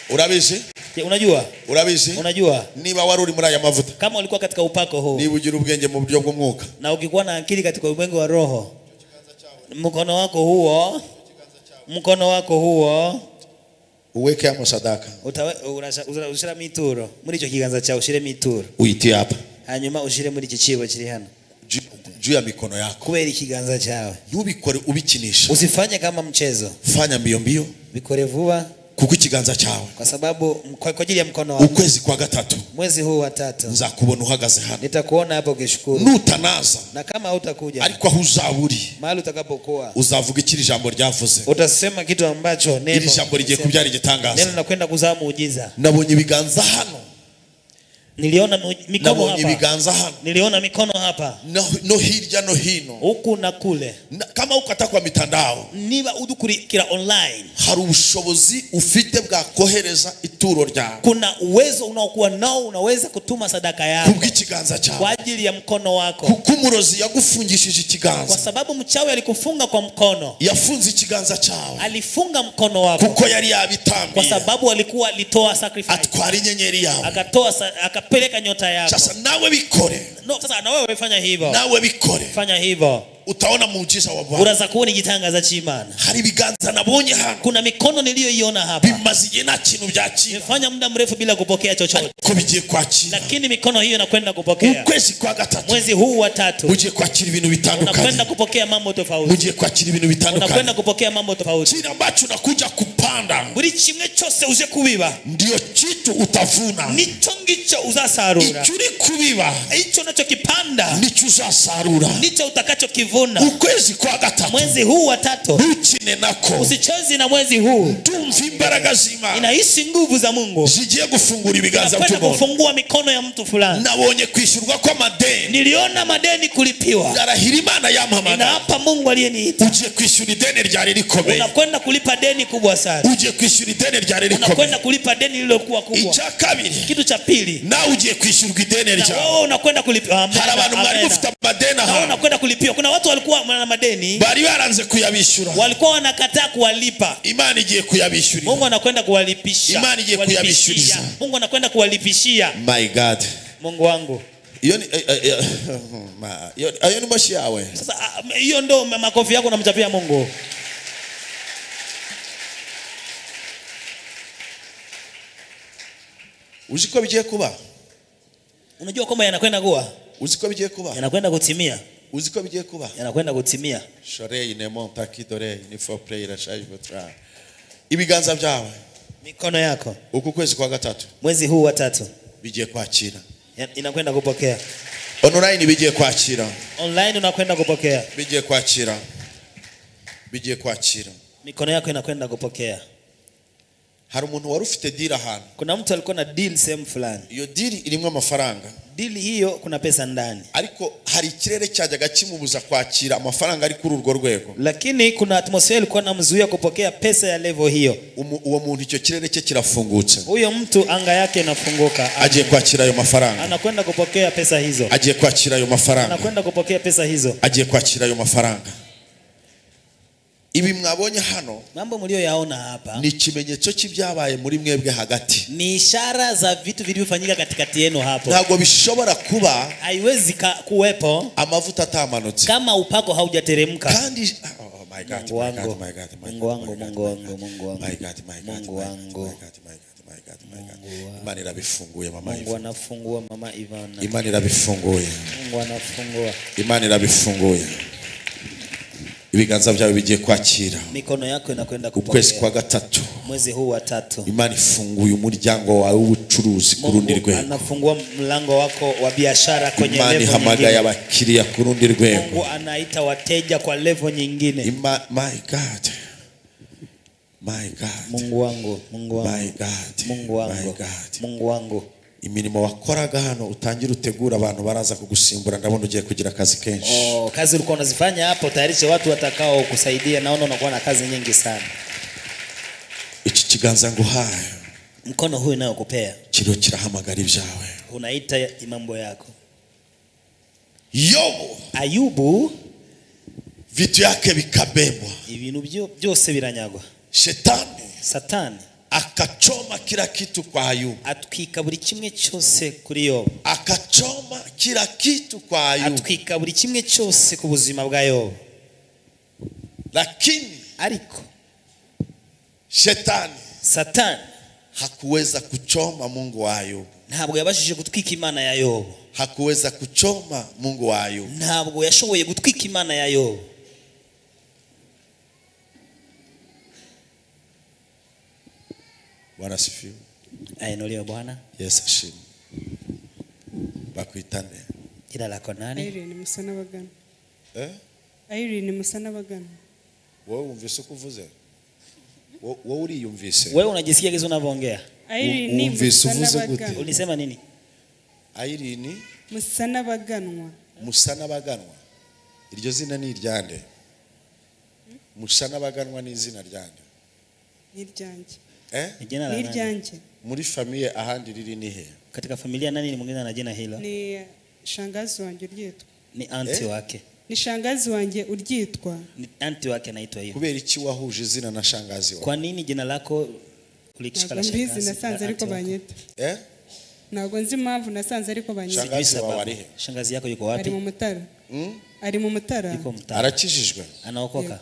Urabizi? Unajua? Urabizi? Unajua? Niba waruri muri aya mavuta. Kama ulikuwa katika upako huu. Niba ugira ubwenge mu buryo bw'umwuka. Na ukikuwa na akili katika ulimwengu wa roho. Mkono wako huo. Mkono wako huo. Uweke amo sadaka. Ushira mituro. Muri ico kiganza cyawe ushire mituro. Uyitie hapa. Hanyuma ushire muri iki kibo kiri hano. Juu ya mikono yako. Kubera ikiganza cyawe. Ntubikore ubikinisha. Usifanye kama mchezo. Fanya mbio mbio. Bikore vuba. Kuko ikiganza cyawe. Kwa sababu kwa ajili ya mkono wako. Ukwezi kwa gatatu. Mwezi huu wa 3. Nzakubona uhagaze hano. Nitakuona hapo ukishukuru. Nutanaza. Na kama hutakuja. Ariko aho uzaburi. Mahali utakapokuwa. Uzavuga ikiri jambo ryavuze. Utasema kitu ambacho neno. Iri jambo rigiye kubyara igitangaza. Neno nakwenda kuzaa muujiza. Nabonye ibiganza hano. Niliona mikono hapa. Ibiganza hano. Niliona mikono hapa. No hirya no hino. Huku na kule. Kama ukata kwa mitandao. Niba udukurikira online. Hari ubushobozi ufite bwa kohereza ituro ryawe. Kuna uwezo unaokuwa nao unaweza kutuma sadaka yako. Kubw'ikiganza cyawe. Kwa ajili ya mkono wako. Kumurozi yagufungishije ikiganza. Kwa sababu mchawi alikufunga kwa mkono. Yafunze ikiganza cyawe. Alifunga mkono wako. Kuko yari yabitambiye. Kwa sababu alikuwa alitoa sacrifice. Atwara inyenyeri yawe. Akapeleka nyota yako. Sasa nawe bikore. No, sasa na wewe fanya hivyo. Nawe bikore. Fanya hivyo. Utaona muujiza wa Bwana. Uraza kuona igitangaza cy'Imana. Hari biganza nabonye hano. Kuna mikono niliyoiona hapa. Bimaziye na kintu byakira. Imefanya muda mrefu bila kupokea chochote. Ko bigiye kwakira. Lakini mikono hiyo inakwenda kupokea. Ukwezi kwa gatatu. Mwezi huu wa 3. Mugiye kwakira ibintu bitandukanye. Unakwenda kupokea mambo tofauti. Mugiye kwakira ibintu bitandukanye. Unakwenda kupokea mambo tofauti. Kile ambacho unakuja kupanda. Buri kimwe cyose uje kubiba. Ndio kitu utavuna. Nicho ngicho uzasarura. Icho uri kubiba. Icho unachokipanda. Nicho uzasarura. Nicho utakachokivuna. Ukwezi kwa gatatu. Mwezi huu wa 3. Ukine nako. Usicheze na mwezi huu. Ndumva imbaraga z'Imana. Inaishi nguvu za Mungu. Zigiye gufungura ibiganza by'umuntu. Kwenda kufungua mikono ya mtu fulani. Nabonye kwishyurwa kwa madeni. Niliona madeni kulipiwa. Harerimana yampamagara. Ninaapa Mungu aliyeniita. Ugiye kwishyura ideni ryari rikomeye. Unakwenda kulipa deni kubwa sana. Ugiye kwishyura ideni ryari rikomeye. Unakwenda kulipa deni lililokuwa kubwa. Icya kabiri. Kitu cha pili. Na ugiye kwishyurwa ideni ryawe. Wewe unakwenda kulipa. Hari abantu mwari mufite amadeni aha. Unakwenda kulipiwa. Kuna watu walikuwa na madeni. Bari baranze kuyabishura. Walikuwa wanakataa kuwalipa. Imana igiye kuyabishurira. Mungu anakwenda kuwalipisha. Imana igiye kuyabishuriza. Mungu anakwenda kuwalipishia. My God. Mungu wangu. Iyo ni moshi yawe. Sasa hiyo ndo makofi yako unamchapia Mungu. Uziko bigiye kuba. Unajua kwamba yanakwenda kuwa? Uziko bigiye kuba. Yanakwenda kutimia. Uziko bigiye kuba. Yanakwenda kutimia. Shoreye ne montaki dore ni for prayer IYOGEZABUTUMWA. Ibiganza byawe. Mikono yako. Uku kwezi kwa gatatu. Mwezi huu wa 3. Bigiye kwakira. Inakwenda kupokea. Online bigiye kwakira. Online unakwenda kupokea. Bigiye kwakira. Bigiye kwakira. Mikono yako inakwenda kupokea. hari umuntu wari ufite deal ahantu. Kuna mtu alikuwa na deal sehemu fulani. Iyo deal irimo amafaranga. Deal hiyo kuna pesa ndani. Ariko hari ikirere cyajyaga kimubuza kwakira amafaranga ari kuri urwo rwego. Lakini kuna atmosphere ilikuwa inamzuia kupokea pesa ya level hiyo. Uwo muntu icyo kirere cye kirafungutse. Huyo mtu anga yake inafunguka. Agiye kwakira ayo mafaranga. Anakwenda kupokea pesa hizo. Agiye kwakira ayo mafaranga. Anakwenda kupokea pesa hizo. Agiye kwakira ayo mafaranga. Ibi mwabonye hano mambo mlioyaona hapa ni ikimenyetso cy'ibyabaye muri mwebwe hagati. Ni ishara za vitu vilivyofanyika katikati yenu hapo. Ntabwo bishobora kuba haiwezi kuwepo amavuta atamanutse kama upako haujateremka. Kandi my God, my God, my God, Mungu wangu, Mungu wangu, Mungu wangu. My God, my God, Mungu wangu. My God, my God, my God, my God. Imani irabifunguye mama Ivana. Mungu anafungua mama Ivana. Imani irabifunguye. Mungu anafungua. Imani irabifunguye. Ibiganza byawe bigiye kwakira. Mikono yako inakwenda kupokea. Ukwezi kwa gatatu. Mwezi huu wa 3. Imani ifunguye umuryango wawe w'ubucuruzi ku rundi rwego. Anafungua mlango wako wa biashara kwenye level nyingine. Imani hamagaye abakiriya ku rundi rwego. Mungu anaita wateja kwa level nyingine. My God. My God. Mungu wangu, Mungu wangu. My God. Mungu wangu. My God. Mungu wangu. Imirimo wakoraga hano utangira utegura abantu baraza kugusimbura, ndabona ugiye kugira kazi kenshi. Kazi ulikuwa unazifanya hapo tayarishe watu watakao kusaidia, naona unakuwa na kazi nyingi sana. Iki kiganza nguhaye, mkono huu ninayokupea kiriho kirahamagara ibyawe, unaita mambo yako. Ayubu vitu yake vikabebwa, ibintu byose biranyagwa. Satani akachoma kila kitu kwa Ayubu, atwika buri kimwe cyose kuri Yobu. Akachoma kila kitu kwa Ayubu, atwika buri kimwe cyose ku buzima bwa Yobu. Lakini ariko Satani hakuweza kuchoma Mungu wa Ayubu. Ntabwo yabashije gutwika Imana ya Yobu. Hakuweza kuchoma Mungu wa Ayubu. Ntabwo yashoboye gutwika Imana ya Yobu. Bwana sifiwe. Ainuliwe Bwana. Yes ashimwe. Bakwitane. Jina lako nani? Irene Musanabagana. Irene Musanabagana. Wewe umvise kuvuze? Wewe uriyumvise? Wewe unajisikia kitu unavyoongea? Irene Musanabagana. Ulisema nini? Irene Musanabaganwa. Musanabaganwa. Iryo zina ni iryande? Musanabaganwa ni izina ryande? Niryanjye. Niryanjye. Muri familia ahandi riri ni he? Katika familia nani ni mwingine na jina hilo? Ni shangazi wanjye uryitwa. Ni aunti wake. Ni shangazi wanjye uryitwa. Ni aunti wake anaitwa hiyo. Kubera iki wahuje izina na shangazi wako? Kwa nini jina lako ulikishikana shangazi? Mbizi nasanze ariko banyita. Ntabwo nzi impamvu nasanze ariko banyita. Shangazi wawe ari he? Shangazi yako yuko wapi? Ari mu Mutara. Ari mu Mutara. Yuko Mutara. Arakijijwe? Anaokoka?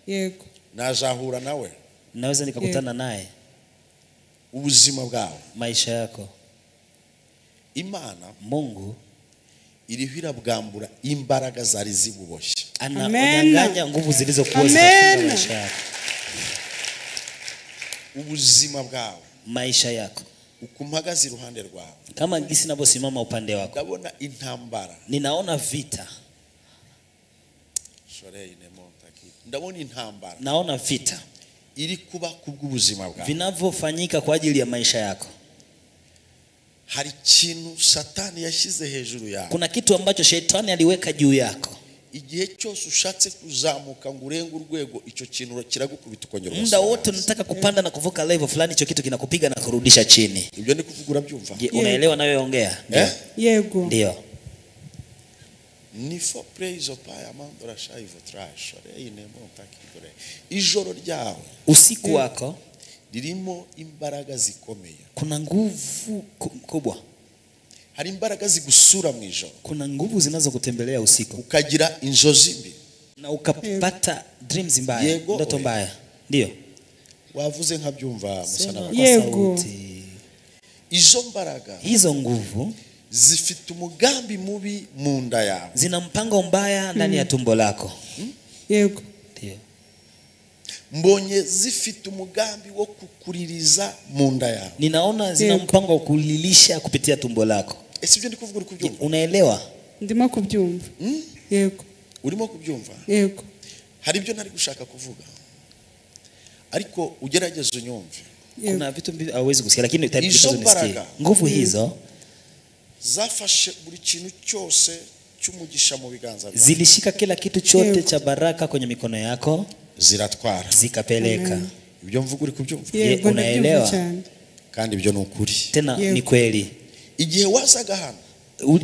Yego. Najahura nawe? Naweza nikakutana naye. Ubuzima bwawe, maisha yako. Imana Mungu irihira bwambura imbaraga zari zibuboshye. Ananyanganya nguvu zilizokuwa zinafunga maisha yako. Ubuzima bwawe, maisha yako, ukumpagaze iruhande rwawe. Kama gisi ninavyosimama upande wako, ndabona intambara. Ninaona vita. Ndabona intambara. Naona vita iri kuba kubw'ubuzima bwawe, vinavyofanyika kwa ajili ya maisha yako. Hari kintu Satani yashyize hejuru yawe. Kuna kitu ambacho shetani aliweka juu yako. Igihe cyose ushatse kuzamuka ngo urenge urwego, icyo kintu kiragukubita ukongera. Muda wote unataka kupanda na kuvuka level fulani, icyo kitu kinakupiga na kurudisha chini. Ibyo ni kuvugura byumva? Unaelewa nawe ongea? Yego. Ndio. Ni for praise of paya mandora shaivo trash ine montakidore. Ijoro ryawe, usiku wako ririmo imbaraga zikomeye. Kuna nguvu kubwa. Hari imbaraga zigusura mu ijoro. Kuna nguvu zinazokutembelea usiku. Ukagira inzozi mbi na ukapata dreams mbaya, ndoto mbaya. Ndio. Wavuze nkabyumva Musana. Yego. Izo mbaraga, hizo nguvu zifite umugambi mubi mu nda yawe. Zina mpango mbaya ndani ya tumbo lako. Yego. Ndio. Mbonye zifite umugambi wo kukuririza mu nda yawe. Ninaona zina mpango wa kulilisha kupitia tumbo lako. Sivyo ndi kuvuga uri kubyumva? Unaelewa? Ndimo kubyumva. Yego. Urimo kubyumva? Yego. Hari ibyo nari gushaka kuvuga, ariko ugerageze unyumve. Kuna vitu hauwezi kusikia lakini Izo unisikie. mbaraga. Nguvu hizo Zafashe buri kintu cyose cy'umugisha mu biganza byawe. zilishika kila kitu chote cha baraka kwenye mikono yako, Ziratwara. zikapeleka. Ibyo mvuga uri kubyumva? Yego, Unaelewa? cyane. Kandi ibyo ni ukuri. Tena Yego. ni kweli. Igihe wazaga hano,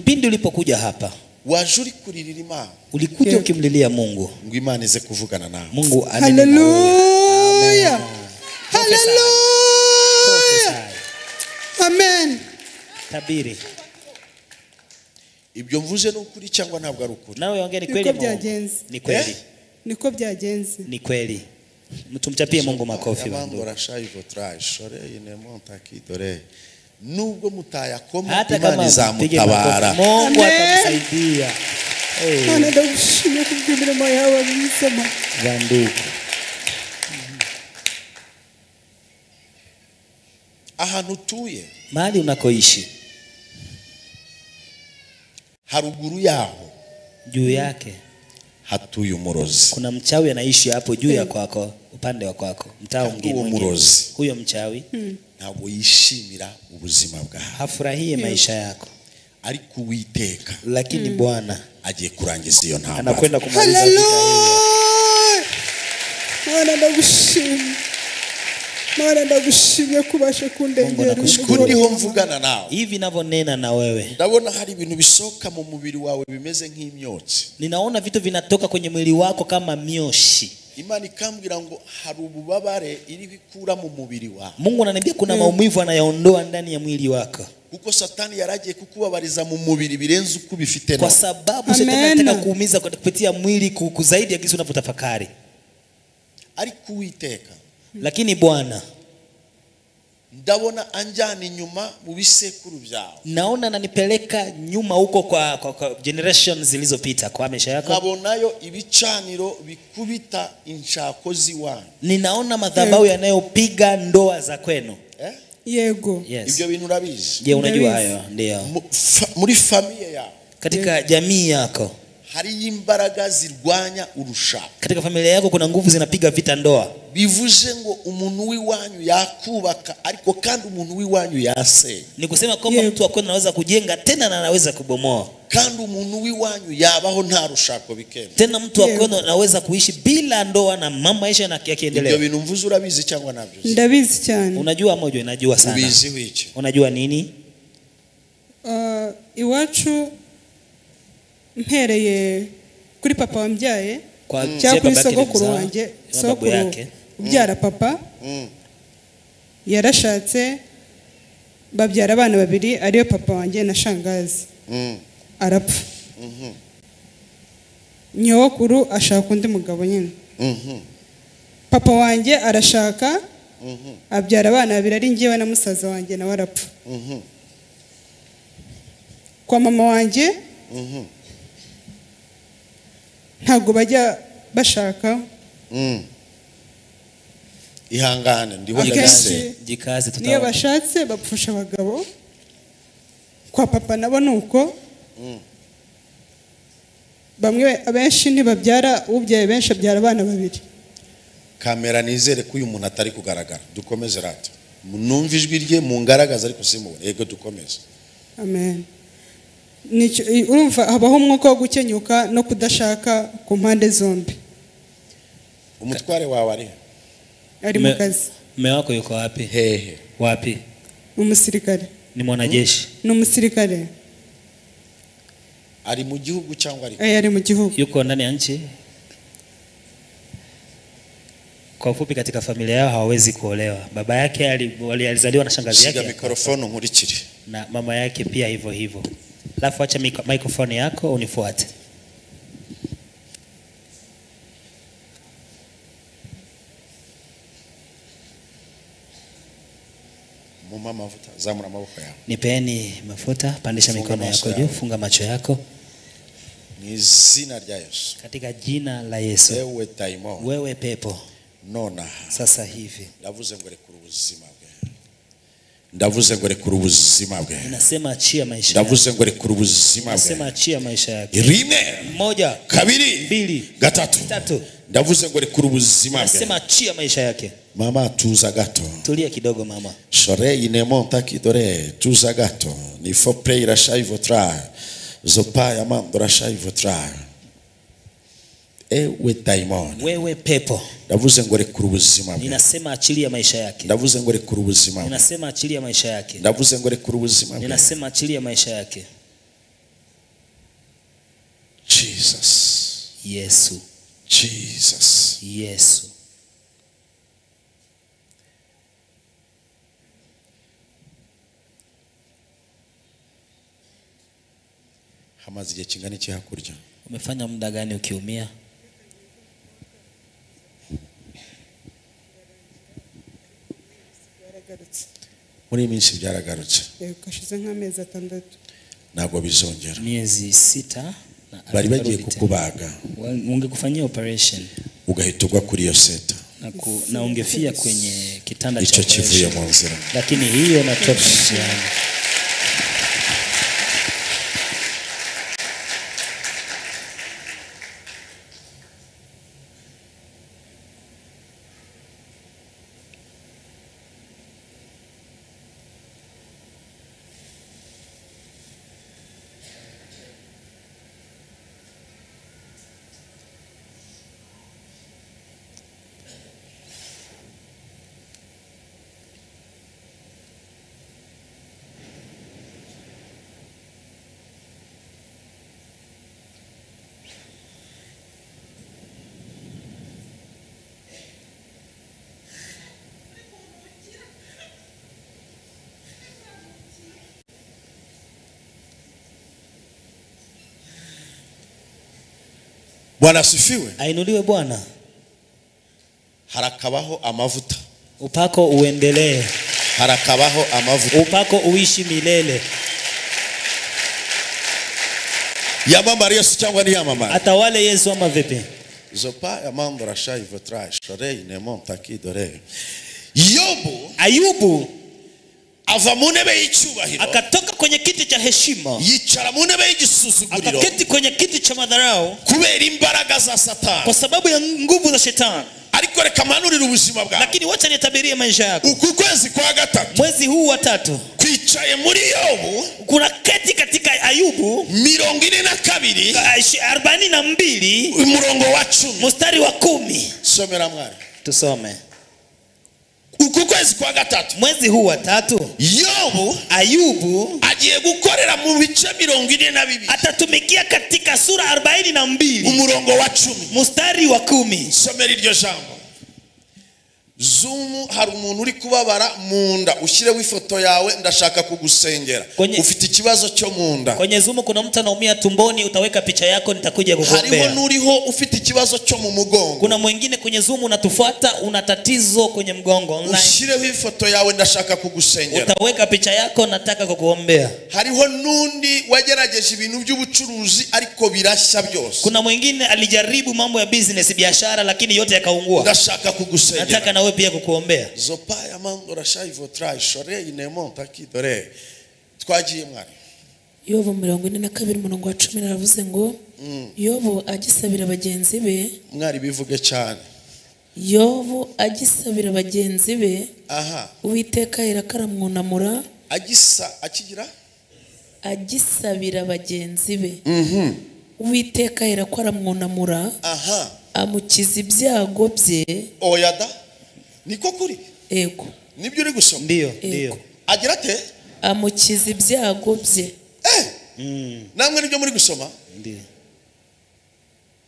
Pindi ulipokuja hapa, waje uri kuririra Imana ulikuja ukimlilia Mungu. ngo Imana ize kuvugana nawe. Mungu anene na wewe. Hallelujah. Hallelujah. Amen. Tabiri. Ibyo mvuze ni ukuri cyangwa ntabwo ari ukuri? Nawe ongea ni Niko kweli Mungu. byagenze. Ni kweli. Niko byagenze. Ni kweli. Tumchapie Mungu makofi bandu. Dore nubwo mutayakoma Hata Imana kama izamutabara. Mungu Amen. atamsaidia. Mana ndagushimye kubw'imirimo yawe mwisema. Bandugu. Ahantu utuye Mahali unakoishi, haruguru yaho juu yake hatuye umurozi. kuna mchawi anaishi hapo juu ya kwako, upande wa kwako. Mtaa mwingine. Huo murozi. Huyo mchawi Ntabwo yishimira ubuzima bwawe. hafurahie maisha yako. Ariko Uwiteka Lakini Bwana agiye kurangiza iyo ntambara. anakwenda kumaliza vita hiyo. Hallelujah. Mana ndagushimye. Mana ndagushimye kubasha kundengera. Uko niho mvugana nawe. Hivi ninavyonena na wewe, Ndabona hari ibintu bisoka mu mubiri wawe bimeze nk'imyotsi. ninaona vitu vinatoka kwenye mwili wako kama mioshi. Imana ikambwira ngo hari ububabare iri bikura mu mubiri wawe. Mungu ananiambia kuna maumivu anayaondoa ndani ya mwili wako. Kuko Satani yaragiye kukubabariza mu mubiri birenze uko bifite Kwa no. sababu Shetani anataka kuumiza kupitia mwili kuzaidi ya kisi unavyotafakari. Ariko Uwiteka Lakini Bwana ndabona anjana inyuma mu bisekuru byawe. naona ananipeleka nyuma huko kwa generations zilizopita kwa maisha yako. Nabonayo ibicaniro bikubita inshako ziwanyu. Ninaona madhabahu yanayopiga ndoa za kwenu. Yego. Yes. Ibyo bintu urabizi? Je, unajua hayo? Ndio. Muri familia yao. Katika jamii yako. Hari imbaraga zirwanya urushako. Katika familia yako kuna nguvu zinapiga vita ndoa. Bivuze ngo umuntu w'iwanyu yakubaka ariko kandi umuntu w'iwanyu yase. Ni kusema kwamba mtu wako anaweza kujenga tena na anaweza kubomoa. Kandi umuntu w'iwanyu yabaho nta rushako bikenda. Tena mtu wako anaweza kuishi bila ndoa na maisha yakiendelea. Ibyo bintu mvuze urabizi cyangwa nabyo? Ndabizi cyane. Unajua moja, unajua sana. Ubizi wiki. Unajua nini? Iwacu mpereye kuri papa wambyaye cyangwa kuri sogokuru wanjye, sogokuru ubyara papa yarashatse babyara abana babiri ariyo papa wanjye na shangazi. Arapfa. Nyokuru ashaka undi mugabo nyine. Papa wanjye arashaka abyara abana babiri ari njyewe na musaza wanjye na warapfa. Kwa mama wanjye ntago bajya bashaka. Ihangane ndiho gikaze niyo bashatse bapfusha abagabo. Kwa papa nabo nuko bamwe abenshi ntibabyara, ubyaye benshi abyara abana babiri. Kamera nizere ko uyu muntu atari kugaragara. Dukomeze rata. Numva ijwi rye mu ngaragaza ariko simubone. Yego dukomeze. Amen. Urumva habaho umwuka wo gukenyuka no kudashaka ku mpande zombi. Umutware wawe ari mu kazi. Mume wako yuko wapi? Hehe. Wapi? Umusirikare. Ni mwanajeshi? Ni umusirikare. Ari mu gihugu cyangwa ari mu gihugu? Yuko ndani ya nchi. Kwa ufupi, katika familia yao hawezi kuolewa. Baba yake alizaliwa na shangazi yake. Shika mikrofoni nkurikire. Na mama yake pia hivyo hivyo. Alafu acha microphone yako unifuate. Mama mafuta, zamura maboko yako. Nipeeni mafuta, pandisha mikono yako juu, funga macho yako. Ni jina la Yesu. Katika jina la Yesu. Ewe taimo. Wewe pepo. Nona. Sasa hivi. Ndavuze ngo rekura ubuzima bwe. Ndavuze ngo rekura ubuzima bwe. Nasema achia maisha. Ndavuze ngo rekura ubuzima bwe. Nasema achia maisha yake. Rimwe. Moja. Kabiri. Mbili. Gatatu. Tatu. Ndavuze ngo rekura ubuzima bwe. Nasema achia maisha yake. Mama tuza gato. Tulia kidogo mama. Shore inemonta kidore tuza gato. Ni for pray rashai votra. Zopa ya mambo rashai votra. Ewe daimon. Wewe pepo. Ndavuze ngo rekura ubuzima bwe. Ninasema achilia maisha yake. Ndavuze ngo rekura ubuzima bwe. Ninasema achilia maisha yake. Ndavuze ngo rekura ubuzima bwe. Ninasema achilia maisha yake. Jesus. Yesu. Jesus. Yesu. Hamaze igihe kingana iki hakurya? Umefanya muda gani ukiumia? Muri iminsi byaragarutse. Kashize nk'amezi 6. Ntabwo bizongera. Miezi 6 bari bagiye kukubaga. Ungekufanyia operation. Ugahita ugwa kuri iyo seta. Na ungefia kwenye kitanda cha operation. Icho kivuye mu nzira. Lakini hiyo natoka njiani. Bwana asifiwe. Ainuliwe Bwana. Harakabaho amavuta. Upako uendelee. Harakabaho amavuta. Upako uishi milele. Yamamara Yesu cyangwa ni yamamara? Atawale Yesu ama vipi? Zopa ya mambo rashai votra shore inemonta kidore. Ayubu ava mu ntebe y'icyubahiro, akatoka kwenye kiti cha heshima, yicara mu ntebe y'igisuzuguriro, akaketi kwenye kiti cha madharau kubera imbaraga za Satani, kwa sababu ya nguvu za shetani. Ariko reka manurira ubuzima bwawe. Lakini wacha nitabirie maisha yako. Uku kwezi kwa gatatu, mwezi huu wa 3, kwicaye muri Yobu, kuna keti katika Ayubu 42 umurongo wa 10 mstari wa 10. Somera mwana. Tusome. Uku kwezi kwa gatatu, mwezi huu wa 3, Ayubu agiye gukorera mu bice 42, atatumikia katika sura 42 umurongo wa 10 mstari wa 10. Somera iryo jambo. Zumu hari umuntu uri kubabara munda, ushireho ifoto yawe, ndashaka kugusengera. Ufite ikibazo cyo munda. Kwenye Zumu kuna mtu anaumia tumboni, utaweka picha yako, nitakuja kukuombea. Hariho nuriho ufite ikibazo cyo mu mugongo. Kuna mwingine kwenye Zumu unatufuata, una tatizo kwenye mgongo online. Ushireho ifoto yawe, ndashaka kugusengera. Utaweka picha yako, nataka kukuombea. Hariho nundi wagerageje ibintu by'ubucuruzi ariko birashya byose. Kuna mwingine alijaribu mambo ya business, biashara, lakini yote yakaungua. Ndashaka kugusengera. Nataka na wewe pia kukuombea. Zopa ya mando rashai votra shore inemonta kidore. Twagiye mwari. Yobu 42 umurongo wa 10 aravuze ngo Yobu agisabira bagenzi be. Mwari bivuge cyane. Yobu agisabira bagenzi be. Aha. Uwiteka irakaramwunamura. Akigira? Agisabira bagenzi be. Uwiteka irakwaramwunamura. Aha. Amukiza ibyago bye. Oyada. Niko kuri? Ego. Nibyo uri gusoma? Ndio. Agira ate? Amukiza ibyago bye. Namwe nibyo muri gusoma? Ndio.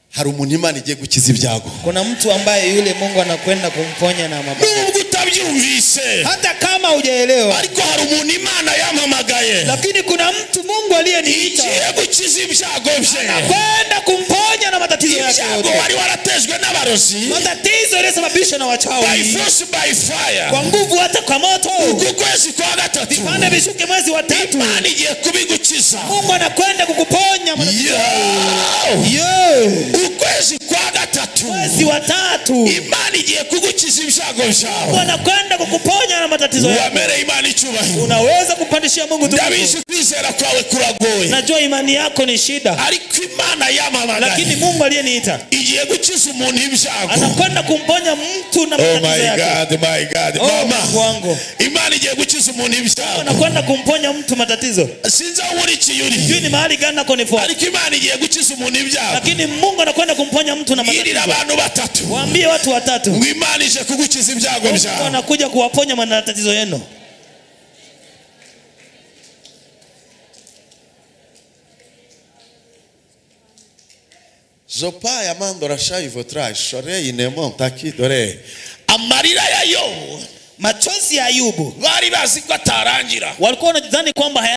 Hari umuntu Imana igiye gukiza ibyago. Kuna mtu ambaye yule Mungu anakwenda kumponya na mabaya. Nubwo utabyumvise, hata kama hujaelewa, ariko hari umuntu Imana yamamagaye. Lakini kuna mtu Mungu aliyeniita igiye gukiza ibyago bye. Anakwenda kumponya na matatizo yake yote. Ibyago wari waratejwe n'abarozi. Matatizo yaliyosababishwa na wachawi. By force by fire. Kwa nguvu hata kwa moto. Uku kwezi kwa gatatu. Vipande vishuke mwezi wa 3. Imana igiye kubigukiza. Mungu anakwenda kukuponya matatizo yako. Ukwezi kwa gatatu. Mwezi wa 3. Imana Imana igiye kugukiza ibyago byawe. Anakwenda kukuponya na matatizo yako. Wamere Imana icyubahiro. Unaweza kumpandishia Mungu tukufu. Ndabizi kwizera kwawe kuragoye. Najua imani yako ni shida. Ariko Imana yamamagara. Lakini Mungu aliyeniita igiye gukiza umuntu ibyago. Anakwenda kumponya mtu na matatizo yake. Oh my God. Mama wangu. Imana igiye gukiza umuntu ibyago. Anakwenda kumponya mtu matatizo. Sinza uri kiyuri. Sijui ni mahali gani nako ni fo. Ariko Imana igiye gukiza umuntu ibyago. Lakini Mungu anakwenda kumponya mtu na matatizo. Irira abantu batatu. Waambie watu watatu. Ngo Imana ije kugukiza ibyago byawe. Mungu anakuja kuwaponya matatizo yenu. Zopa ya mandora shaivotra shore inemonta kidore. Amarira ya Yobu. Machozi ya Ayubu. Bari bazi ko atarangira. Walikuwa wanadhani kwamba